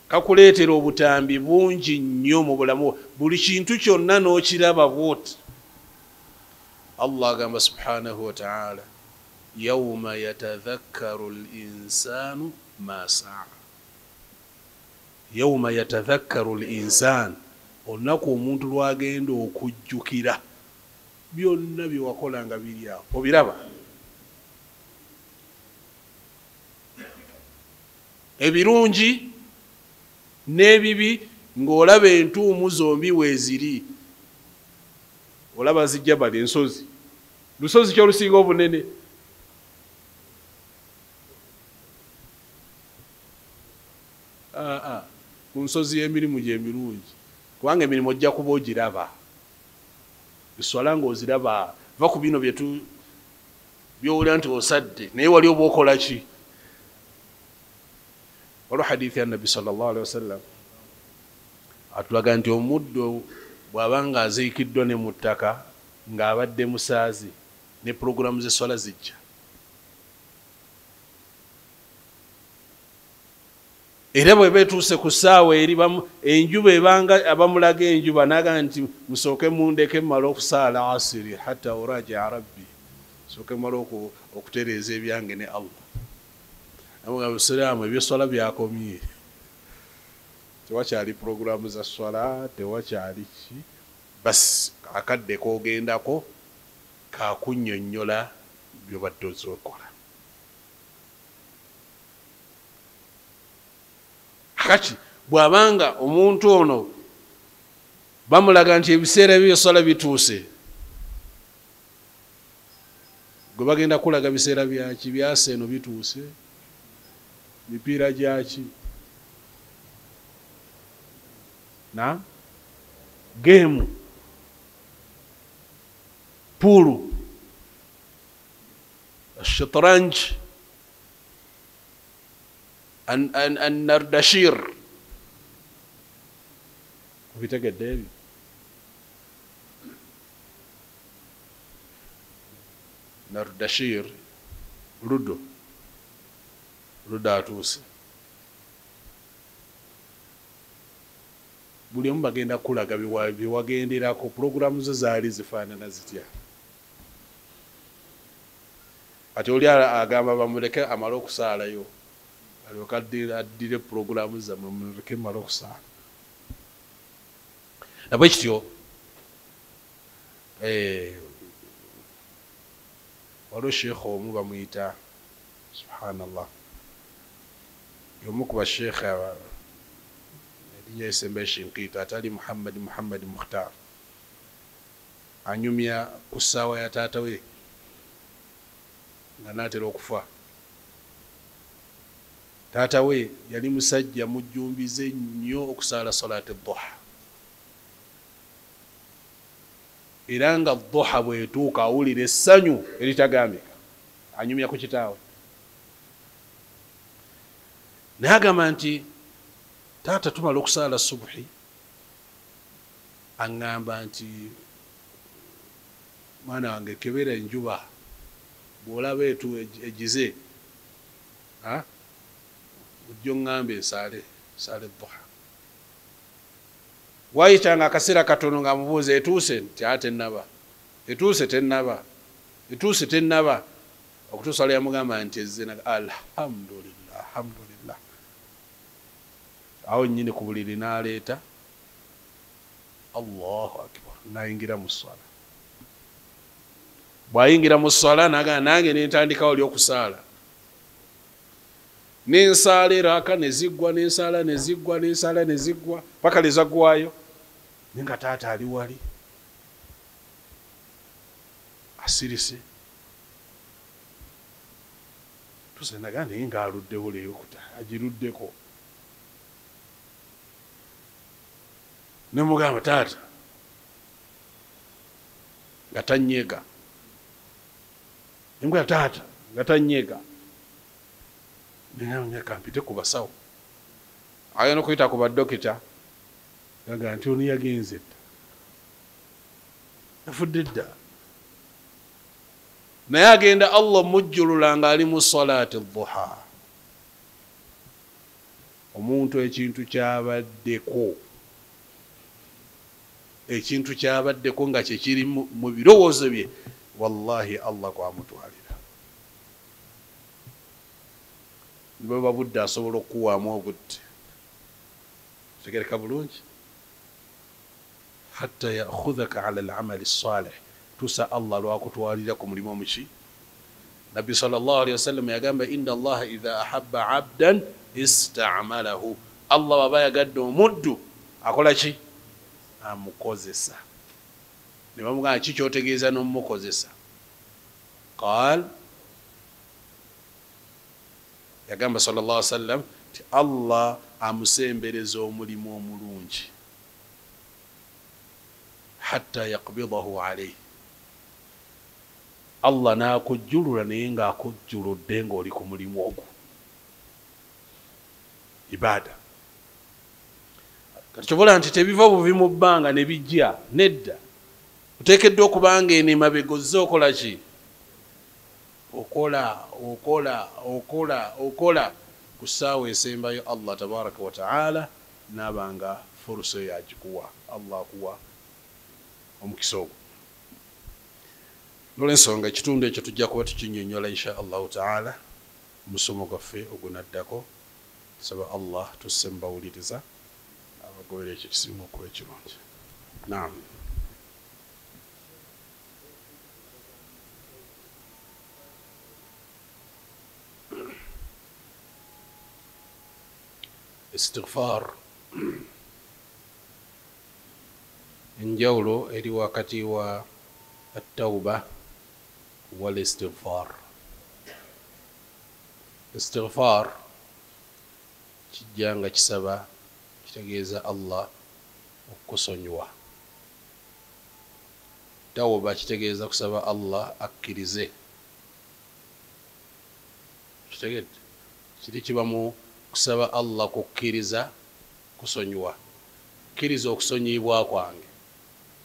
kakuleetera obutambi bungi nnyo mu bulamu. buli kintu kyonna n'okiraba bwoti. allah agamba subhanahu wa ta'ala yawma yatadhakkaru linsanu ma saa. yawma yatadhakkaru linsanu, olunaku omuntu lwagenda okujjukira byonna byewakola nga biri awo. obiraba ebirungi n'ebibi, ng'olaba entuumu zombi weeziri. olaba zijja bali ensozi, lusozi kyolusinga obunene. ku nsozi y'emirimu gy'emirungi, kubanga emirimu ojja kuba ogiraba, eswala ng'oziraba. va ku bino byowulira nti osadde naye wali oba okola ki. waliwo hadithi ya nabbi sallallahu alaihi wasallam atulaga nti omuddo bw'abanga aziikiddwa ne mu ttaka ng'abadde musaazi, ne puroguramu z'eswala zijja. era bwe beetuuse ku ssaawa eri enjuba ebanga abamulaga enjuba naga nti musooke mundeke mmala okusaala asiri hatta uraja rabbi, sooke mmala okutereeza ebyange ne allah. namuga busiraamu ebyeswala byakomye, tewakyali puroguramu za swala, tewakyali ki, basi akadde koogendako kakunnyonnyola byobadde ozokola. kati bw'abanga omuntu ono bamulaga nti ebiseera by'eswala bituuse, gwe bagenda kulaga biseera byaki, byase eno bituuse, mipiira gyaki na geemu. pulu, الشطرنج, النردشير bitegedde ebyo. Nardashir ludo atuuse, buli omu bagenda kulaga byewagenderako, pulogulamu zo zaali zifaanana zitya. Ati oli agamba bamuleke amale okusaalayo, alyoka addire pulogulamu zammwe muleke male okusaala. Nabwe kityo waliwo sheekha omu bamuyita, subhanallah, y'omu ku basheekha erinnya lisemba Shinqiiti, atali Muhammad Mukhtar, anyumya ku ssaawa ya taata we nga naatera okufa. Taata we yali musajja mujjumbize nnyo okusaala salaati duha, era nga duha bwetuuka awulira essanyu eritagambika, anyumya ku kitaawe. Naye agamba nti taata tumala okusaala subuhi, aŋŋamba nti mwana wange kebera enjuba bw'olaba egize ojja oŋŋambe nsaale duha. Waayitanga akaseera katono nga mubuuza etuuse, nti tennaba, etuuse tennaba, okutuusa lwe yamugamba nti ezze. Alhamdulillah. Awo nnyini ku buliri n'aleeta, Allahu akbar, n'ayingira mu ssala. Bw'ayingira mu ssala n'agamba nange ne ntandikawo ly'okusaala. N'ensaala eraaka ne ziggwa, n'ensaala ne ziggwa paka le zaggwayo. Naye nga taata ali wali asirise. Tuuse naga naye ng'aluddewo leeyokuta, agiruddeko. Ne mugamba taata nga tannyeega, embwa taata nga tannyeega. Naye kampite ku basawo, ayina okuyita ku baddokita, gaga nti ono yagenze dda, yafudde dda. Naye agenda Allah mujjulula ng'ali mu salaati duha. Omuntu ekintu kyabaddeko nga kyekiri mu birowoozo bye, wallahi Allah kwamutwalira. Baba budde asobola okuwaamu obudde, tegereka bulungi, hatta ya'khudhaka ala al-amali salih, tusa Allah lwakutwalira ku mulimu omuki. Nabbi sallallahu alayhi wasallam yagamba inna Allah idha ahabba abdan ista'malahu, Allah baba yagadde omuddu akola ki? Amukozesa. Ne bamugamba ki kyotegeeza n'omukozesa? Qaal, yagamba sallallahu alayhi wasallam ti Allah amusembereza omulimu omulungi hatta yaqbidahu alayhi, Allah n'akujjulula naye ng'akujjuludde ng'oli ku mulimu ogwo, ibaada. Kati kyobola nti tebiva buvi mu bbanga ne bijja, nedda. Oteekeddwa okuba nga eno emabega ozze okola ki? Okola ku ssaawa esembayo Allah tabaraka wa ta'ala n'abanga furusa yagikuwa, Allah akuwa omukisa ogwo. N'olw'ensonga ekitundu ekyo tujja kuba tukinnyonnyola insha Allahu ta'ala mu musomo gwaffe ogunaddako. Tusaba Allah tusse mu bawuliriza abagobera ekyo kisinga okuba ekirungi. Naam. Istighfar, enjawulo eri wakati wa at-tawba wal istighfar. Istighfar kijja nga kisaba, kitegeeza Allah okukusonyiwa. tawuba kitegeeza kusaba Allah akkirize. Kitegedde kiri kiba mu kusaba Allah kukkiriza kusonyiwa. Kkiriza okusonyibwa kwange,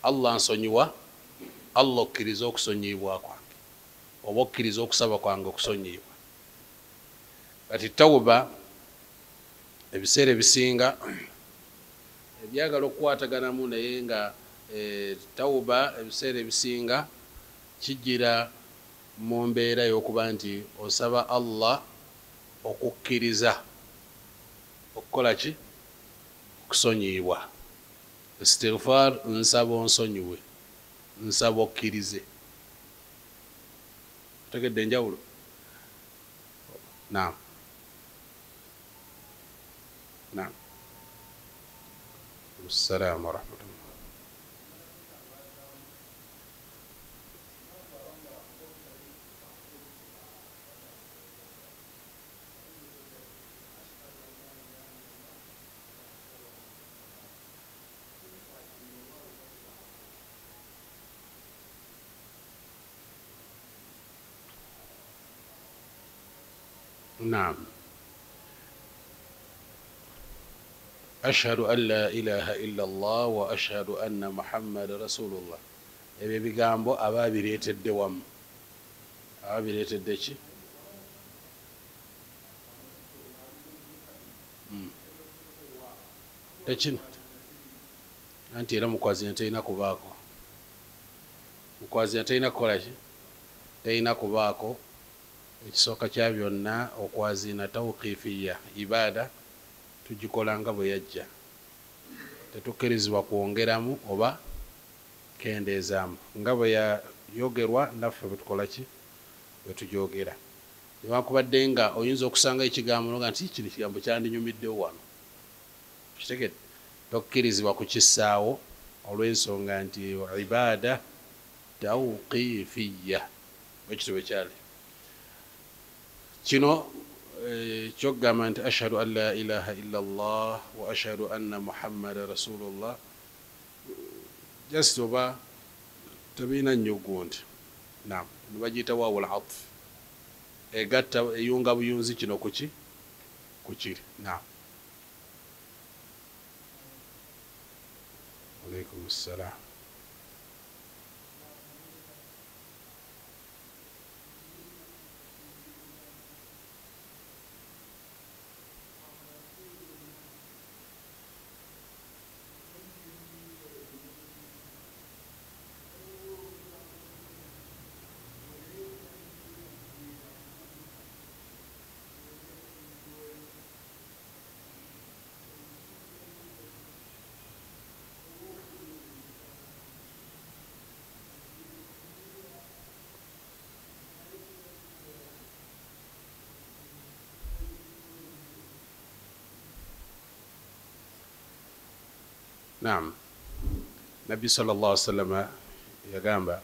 Allah nsonyiwa, Allah okkiriza okusonyibwa kwange, oba okkiriza okusaba kwange okusonyibwa. Kati tawuba ebiseera ebisinga ebyagala okukwataganamu naye nga tawuba ebiseera ebisinga kijira mu mbeera y'okuba nti osaba Allah okukkiriza okukola ki? Okusonyibwa. Istighfar nsaba onsonyiwe, nsaba okkirize. Tegedde enjawulo? Naam. Naam. Assalamu wa rahmatullah. نعم. أشهد أن لا إله إلا الله وأشهد أن محمد رسول الله. ebyo bigambo ababireetedde wamu. Ababireetedde ki? Tekino anti era mukwazina terina kubaako. Mukwazina terina kukola ki? Terina kubaako. Ekisooka kya byonna okwazina tawqifiya, ibaada tugikola nga bwe yajja. Tetukkirizibwa kwongeramu oba kendeezaamu. Nga bwe yayogerwa naffe bwe tukola ki? Bwe tugyogera. Newankubadde nga oyinza okusanga ekigambo nga nti kino ekigambo kyandinyumiddewo wano. Kitegedde? Tokkirizibwa kukissaawo olw'ensonga nti ibaada tawqifiya. Bwekityo bwe kyali. Kino kyogamba nti ashhadu an la ilaha illa Allah wa ashhadu anna Muhammada rasulullah. Just oba tabiina nnyo gundi. Naam. Nibagiyita waawul atf. Egatta eyunga buyunzi kino kuki? Kukiri. Naam. Alaykum assalam. Naam. Nabi sallallahu alaihi wasallam yagamba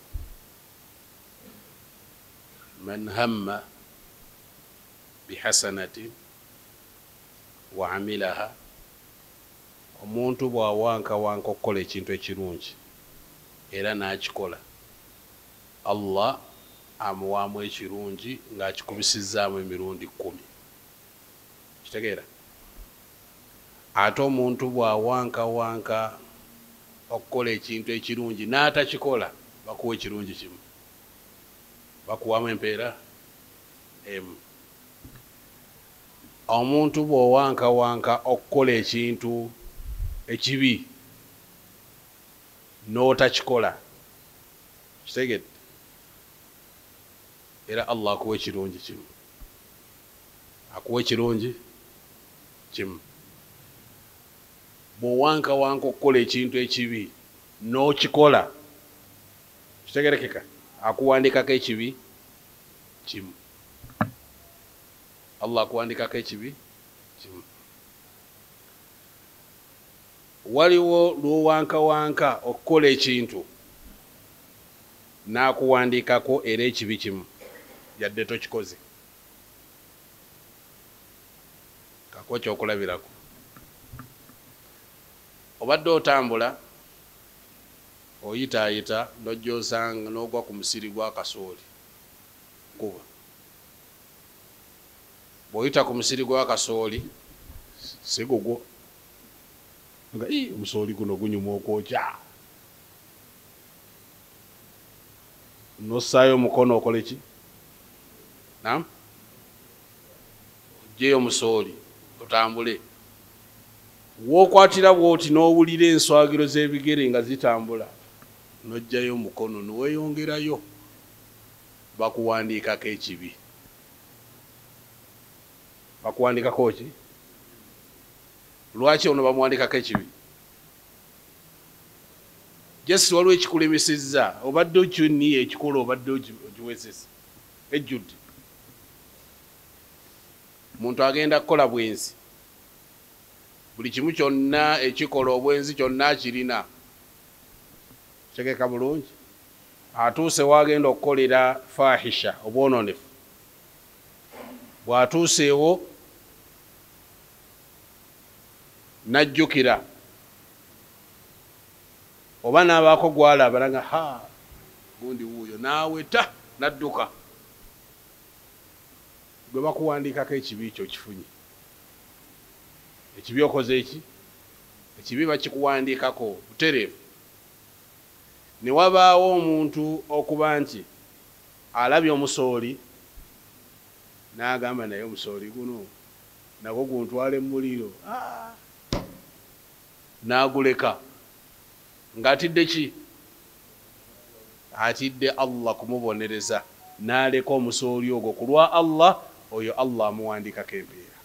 man hamma bihasanati wa amilaha, omuntu bw'awanka okukola ekintu ekirungi era n'akikola, Allah amuwaamu ekirungi ng'akikubisizzaamu emirundi 10. Kitegeera? Ate omuntu bw'awanka okukola ekintu ekirungi n'atakikola, bakuwa ekirungi kimu, bakuwamu empeera emu. Omuntu bw'owanka okukola ekintu ekibi n'otakikola, kitegedde, era Allah akuwa ekirungi kimu, akuwa ekirungi kimu. Bw'owanka okukola ekintu ekibi n'okikola, kitegerekeka, akuwandikako ekibi kimu. Allah akuwandikako ekibi kimu. Waliwo lw'owanka okukola ekintu n'akuwandikako era ekibi kimu yadde tokikoze. Kako kyokulabirako. Obadde otambula oyitaayita nojja osanga n'ogwa ku musiri gwa kasooli kuba bw'oyita ku musiri gwa kasooli si gugwo nga omusooli guno gunyuma okwokya nossaayo omukono okole ki nam ogyeyo omusooli otambule wookwatira bwoti n'owulira enswagiro z'ebigere nga zitambula nojjayo omukono niweeyongerayo bakuwandiikako ekibi bakuwandiikako ki lwaki ono bamuwandiikako ekibi jesi waliwo ekikulemesezza obadde okyoniye ekikola obadde okiwezesa ejjudde muntu agenda kukola bwenzi buli kimu kyonna ekikola obwenzi kyonna kirina tegeka bulungi atuuse wagenda okukolera fahisha obwononefu bw'atuuseewo najjukira oba n'abaako gwalaba langa ha gundi wuuyo naaweta nadduka gwe bakuwandiikako ekibi ekyo kifunye ekibi okoze eki ekibi bakikuwandiikako butereevu ne wabaawo omuntu okuba nti alabye omusooli n'agamba naye omusooli guno nagwo guntwala emuliro n'aguleka ng'atidde ki atidde Allah kumubonereza n'aleka omusooli ogwo ku lwa Allah oyo Allah amuwandiikako empeera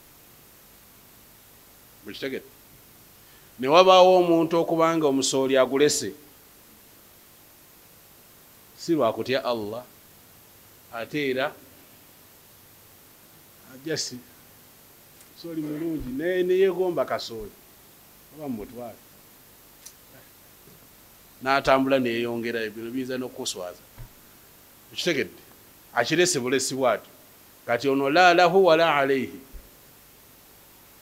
mukitegete ne wabaawo omuntu okubanga omusooli agulese si lwakutya Allah ate era ajasi sooli mulungi neyegomba kasooli oba mumutwale n'atambula neyeyongera bino biyinza n'okuswaza ekitegedde akirese bulesi bwatyo kati ono la lahu wala alaihi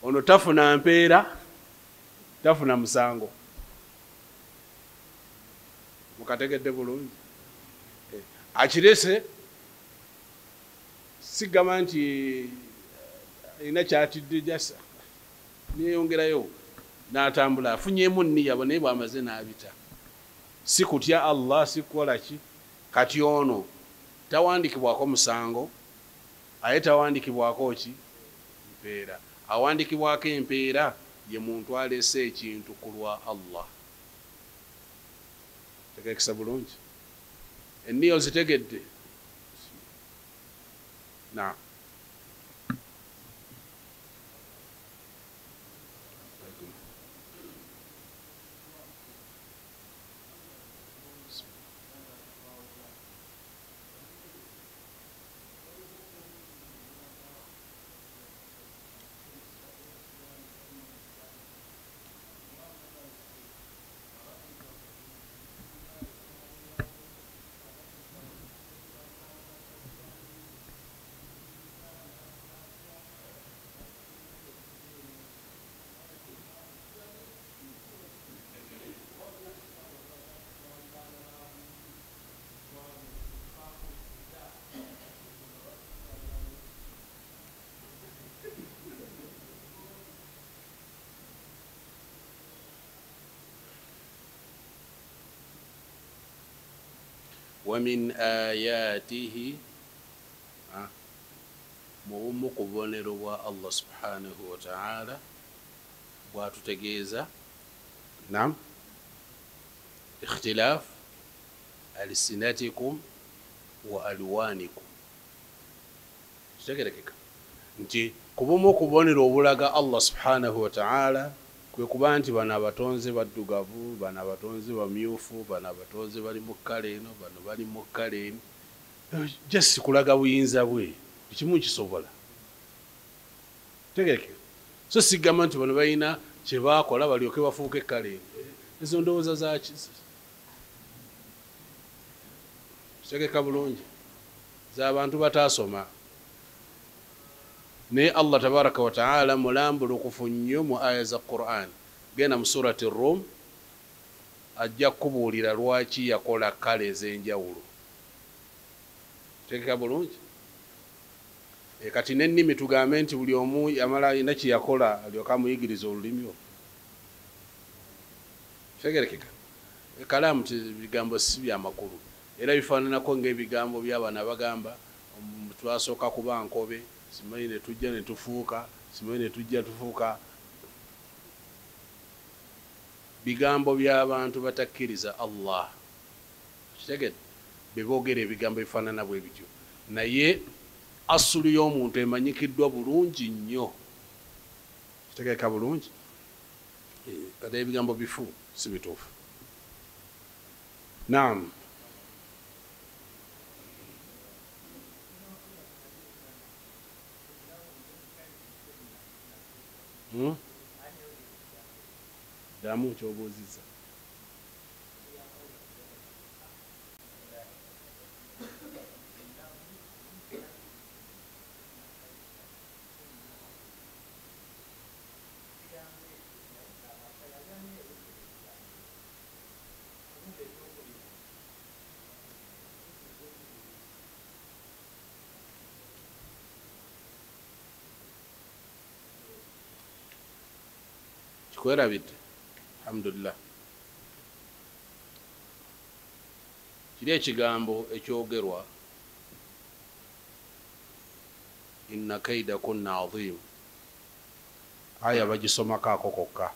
ono tafuna mpeera tafuna musango mukategedde bulungi akirese sigamba nti ina kyatidde jasa neyongerayo n'atambula afunyemu nniya naye bwamaze n'abita si kutya Allah si kukola ki kati ono tawandikibwako musango aye tawandikibwako ki mpeera awandikibwako empeera ye muntu alese ekintu ku lwa Allah tegekisa bulungi enniya ozitegedde na ومن آياته mubumu ku bubonero bwa Allah subhanahu wa ta'ala bwatutegeeza nam ikhtilaf alsinatikum wa alwanikum kitegerekeka nti kubumu ku bubonero obulaga Allah subhanahu wa ta'ala kwe kuba nti bano abatonze baddugavu bano abatonze bamyufu bano abatonze bali mu kkala eno bano bali mu kkala eno just kulaga buyinza bwe kimu kisobola tegeke so sigamba nti bano balina kye baakola balyoke bafuuka ekkala eno ezo ndowooza zaki kitegeka bulungi z'abantu bataasoma naye Allah tabaraka wa ta'ala mulambulukufu nnyo mu aya za Qur'an genda mu surati Rum ajja kubuulira lwaki yakola kale ez'enjawulo. Tegeka bulungi. Kati n'ennimi tugambe nti buli omu yamala alina kye yakola alyoka amuyigiriza olulimi olwo. Tegerekeka. Kalaamu bigambo si bya makulu. Era bifaananako ng'ebigambo by'abaana bagamba twasooka kuba nkobe, simanyi ne tujja ne tufuuka, simanyi ne tujja tufuuka. Bigambo by'abantu batakkiriza Allah. Kitegedde be boogera ebigambo bifaanana bwe bityo. Naye asulu y'omuntu emanyikiddwa bulungi nnyo. Kitegeeka bulungi. Kati ebigambo bifu si bituufu. Naam. Damu kyobuuziza. Kikwerabidde. Alhamdulillah. Kiri ekigambo ekyogerwa inna kaida kunna azim. Aya bagisomako ako kokka.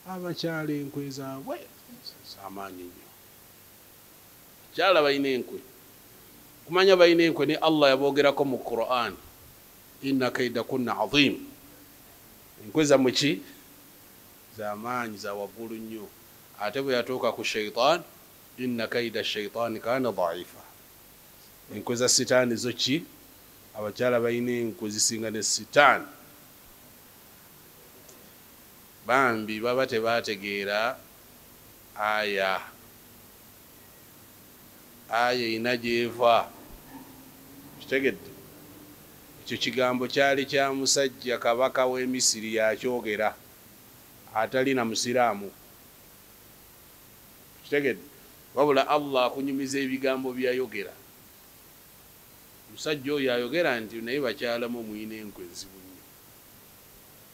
Abakyala enkwe zaabwe z'amaanyi nnyo. Abakyala balina enkwe. Kumanya balina enkwe ni Allah yaboogerako mu Qur'an. Inna kaida kunna azim. Enkwe zammwe ki? Z'amaanyi za waggulu nnyo. Ate bwe yatuuka ku shaitan, inna kaida shaitani kaana dhaifa. Enkwe za sitaani zo ki? Abakyala balina enkwe zisinga ne sitaani. Bambi baba tebaategeera aya erina gy'eva. Kitegedde? Ekyo kigambo kyali kya musajja kabaka w'e Misiri yakyogera atali na musiraamu. Kitegedde? Wabula Allah akunyumiza ebigambo byayogera. Musajja oyo ayogera nti naye bakyalamu muyina enkwe enzibu nnyo.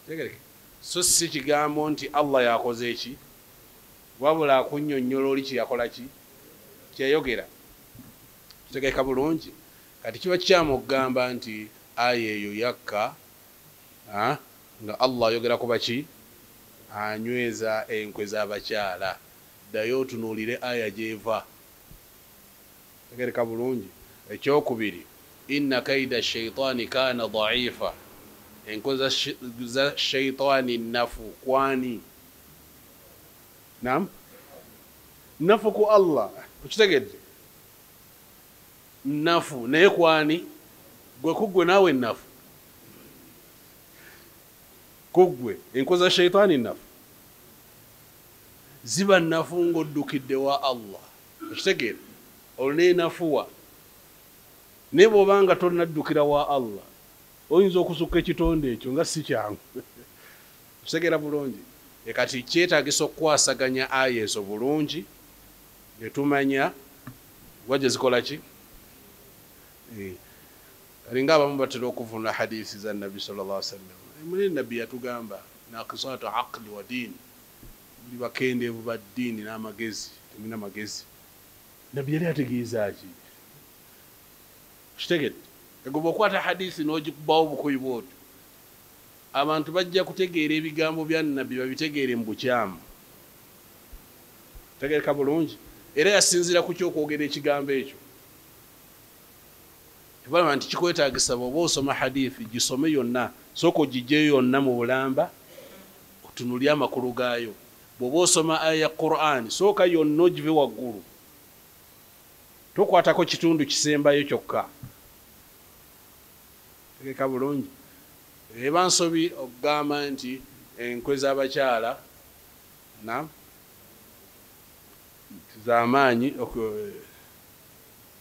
Kitegedde? So si kigambo nti Allah yakoze eki, wabula akunnyonnyola oli kye yakola ki? Kyeyogera. Kitegeeka bulungi. Kati kiba kikyamu okugamba nti aya eyo yakka nga Allah ayogera kuba ki? Anyweza enkwe z'abakyala. Ddayo otunuulire aya gy'eva. Tegereka bulungi. Ekyokubiri, inna kaida shaitani kaana dhaifa. Enkwe za shaitani nafu kwani? Naam? Nafu ku Allah. Ukitegedde? Nafu naye kwani? Gwe kuggwe naawe nafu. Kuggwe enkwe za shaitani nafu. Ziba nafu ng'oddukidde wa Allah. Ukitegeera? Olina enafuwa. Naye bw'obanga tonnaddukira wa Allah, oyinza okusukka ekitonde ekyo nga si kyangu. Kitegeera bulungi. Kati kyetaagisa okukwasaganya aya ezo bulungi ne tumanya wajja zikola ki? Kalinga abamu batera okuvuna hadiisi za Nabbi sallallahu alaihi wasallam. Mune Nabbi yatugamba naqisatu aqli wa diini. Buli bakendeevu ba ddiini n'amagezi, temulina magezi. Nabbi yali ategeeza ki? Kitegedde? Egoba okwata hadiisi n'ogikubawo bukuyi bw'otyo. Abantu bajja kutegeera ebigambo bya Nabbi babitegeere mu bukyamu. Tegereka bulungi. Era yasinzira ku kyokwogera ekigambo ekyo. Tebaalaba nti kikwetaagisa bw'oba osoma hadiisi gisome yonna, sooka ogijjeyo yonna mu bulamba otunulye amakulu gaayo. Bw'oba osoma aya ya Qur'an sooka yonna ogive waggulu. Tokwatako kitundu kisembayo kyokka. Tegereka bulungi. Eba nsobi okugamba nti enkwe z'abakyala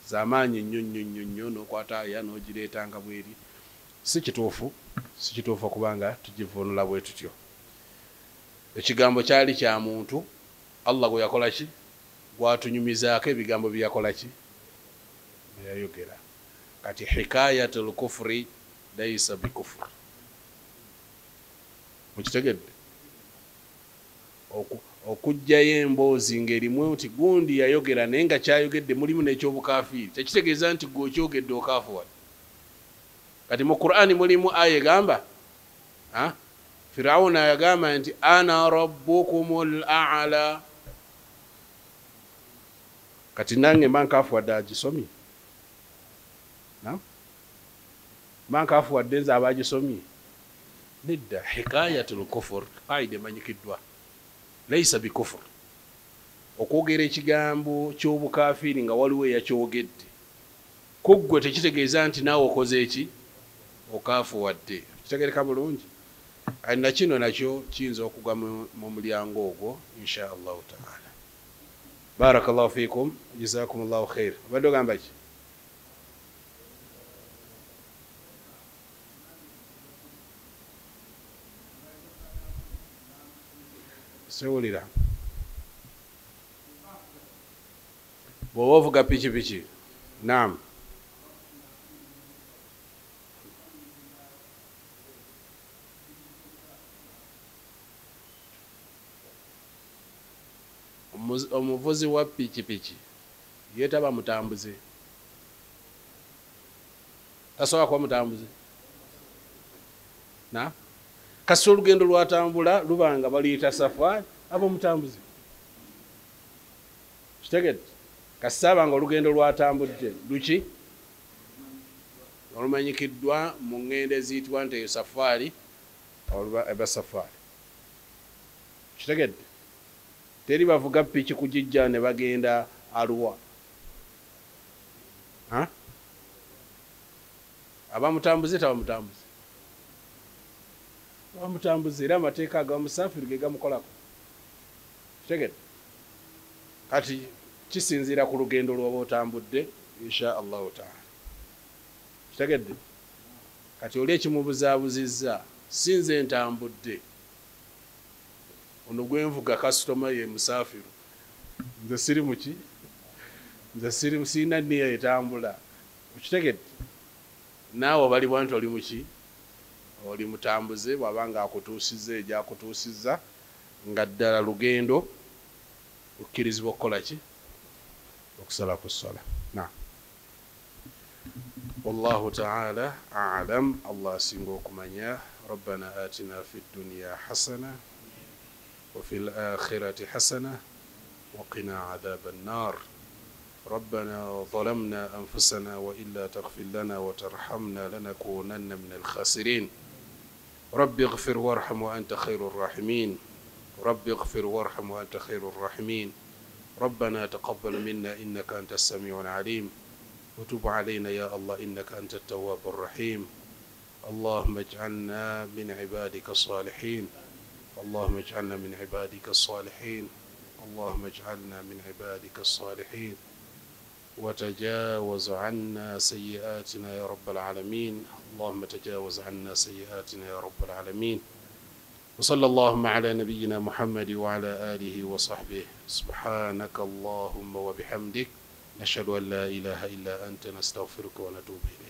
z'amaanyi nnyo n'okwata aya n'ogireetanga bweri. Si kituufu okubanga tugivunula bwe tutyo. ekigambo kyali kya muntu Allah gwe yakola ki gwatunyumizaako ebigambo byakola ki yayogera kati hikayatul kufri laysa bikufr mukitegedde okujjayo emboozi ng'erimu nti gundi yayogera naye nga kyayogedde mulimu n'ekyobukafiiri tekitegeeza nti gwe okyogedde okaafuwala kati mu Qur'ani mulimu aya egamba Firawuna yagamba nti ana rabbukumul a'la kati nange mba nkaafuwadde agisomye mba nkaafuwadde nze aba agisomye nedda hikayatul kufur qaida emanyikiddwa laysa bikufur okwogera ekigambo ky'obukafiiri nga waliwo eyakyogedde kuggwe tekitegeeza nti naawe okoze eki okaafuwadde kitegereka bulungi na kino nakyo kiyinza okugwa mu mulyango ogwo insha allahu taala barakallahu fikum jazakumullahu khair obadde ogamba ki sewulira bw'oba ovuga pikipiki naam omuvuzi wa pikipiki yeetaba mutambuze tasobola kuba mutambuze na kasi olugendo lwatambula lubanga baliyita safaari aba mutambuze kitegedde kasi saabanga olugendo lwatambudde luki olumanyikiddwa mu ngendo eziyitibwa nti eyo safaari eba safaari kitegedde teri bavuga piki kugijja ne bagenda Arua abamutambuze tabamutambuze abamutambuze era amateeka agamusafiri ge gamukolako kitegedde kati kisinziira ku lugendo lwoba otambudde insha allahu taala kitegedde kati oli ekimubuzaabuzizza sinze ntambudde ono gwenvuga kasitoma ye musafiru nze siri muki nze sirina niya etambula okitegedde naawe obalibwa nti oli muki oli mutambuze bw'abanga akutuusizza egyakutuusizza nga ddala lugendo okkirizibwa okukola ki okusala ku ssala wallahu taala alam allah asinga okumanya rabbana atina fi dunya hasana وفي الآخرة حسنة وقنا عذاب النار ربنا ظلمنا أنفسنا وإلا تغفر لنا وترحمنا لنكونن من الخاسرين رب اغفر وارحم وأنت خير الراحمين رب اغفر وارحم وأنت خير الراحمين ربنا تقبل منا إنك أنت السميع العليم وتب علينا يا الله إنك أنت التواب الرحيم اللهم اجعلنا من عبادك الصالحين اللهم اجعلنا من عبادك الصالحين اللهم اجعلنا من عبادك الصالحين وتجاوز عنا سيئاتنا يا رب العالمين اللهم تجاوز عنا سيئاتنا يا رب العالمين وصلى اللهم على نبينا محمد وعلى آله وصحبه سبحانك اللهم وبحمدك نشهد أن لا إله إلا أنت نستغفرك ونتوب إليك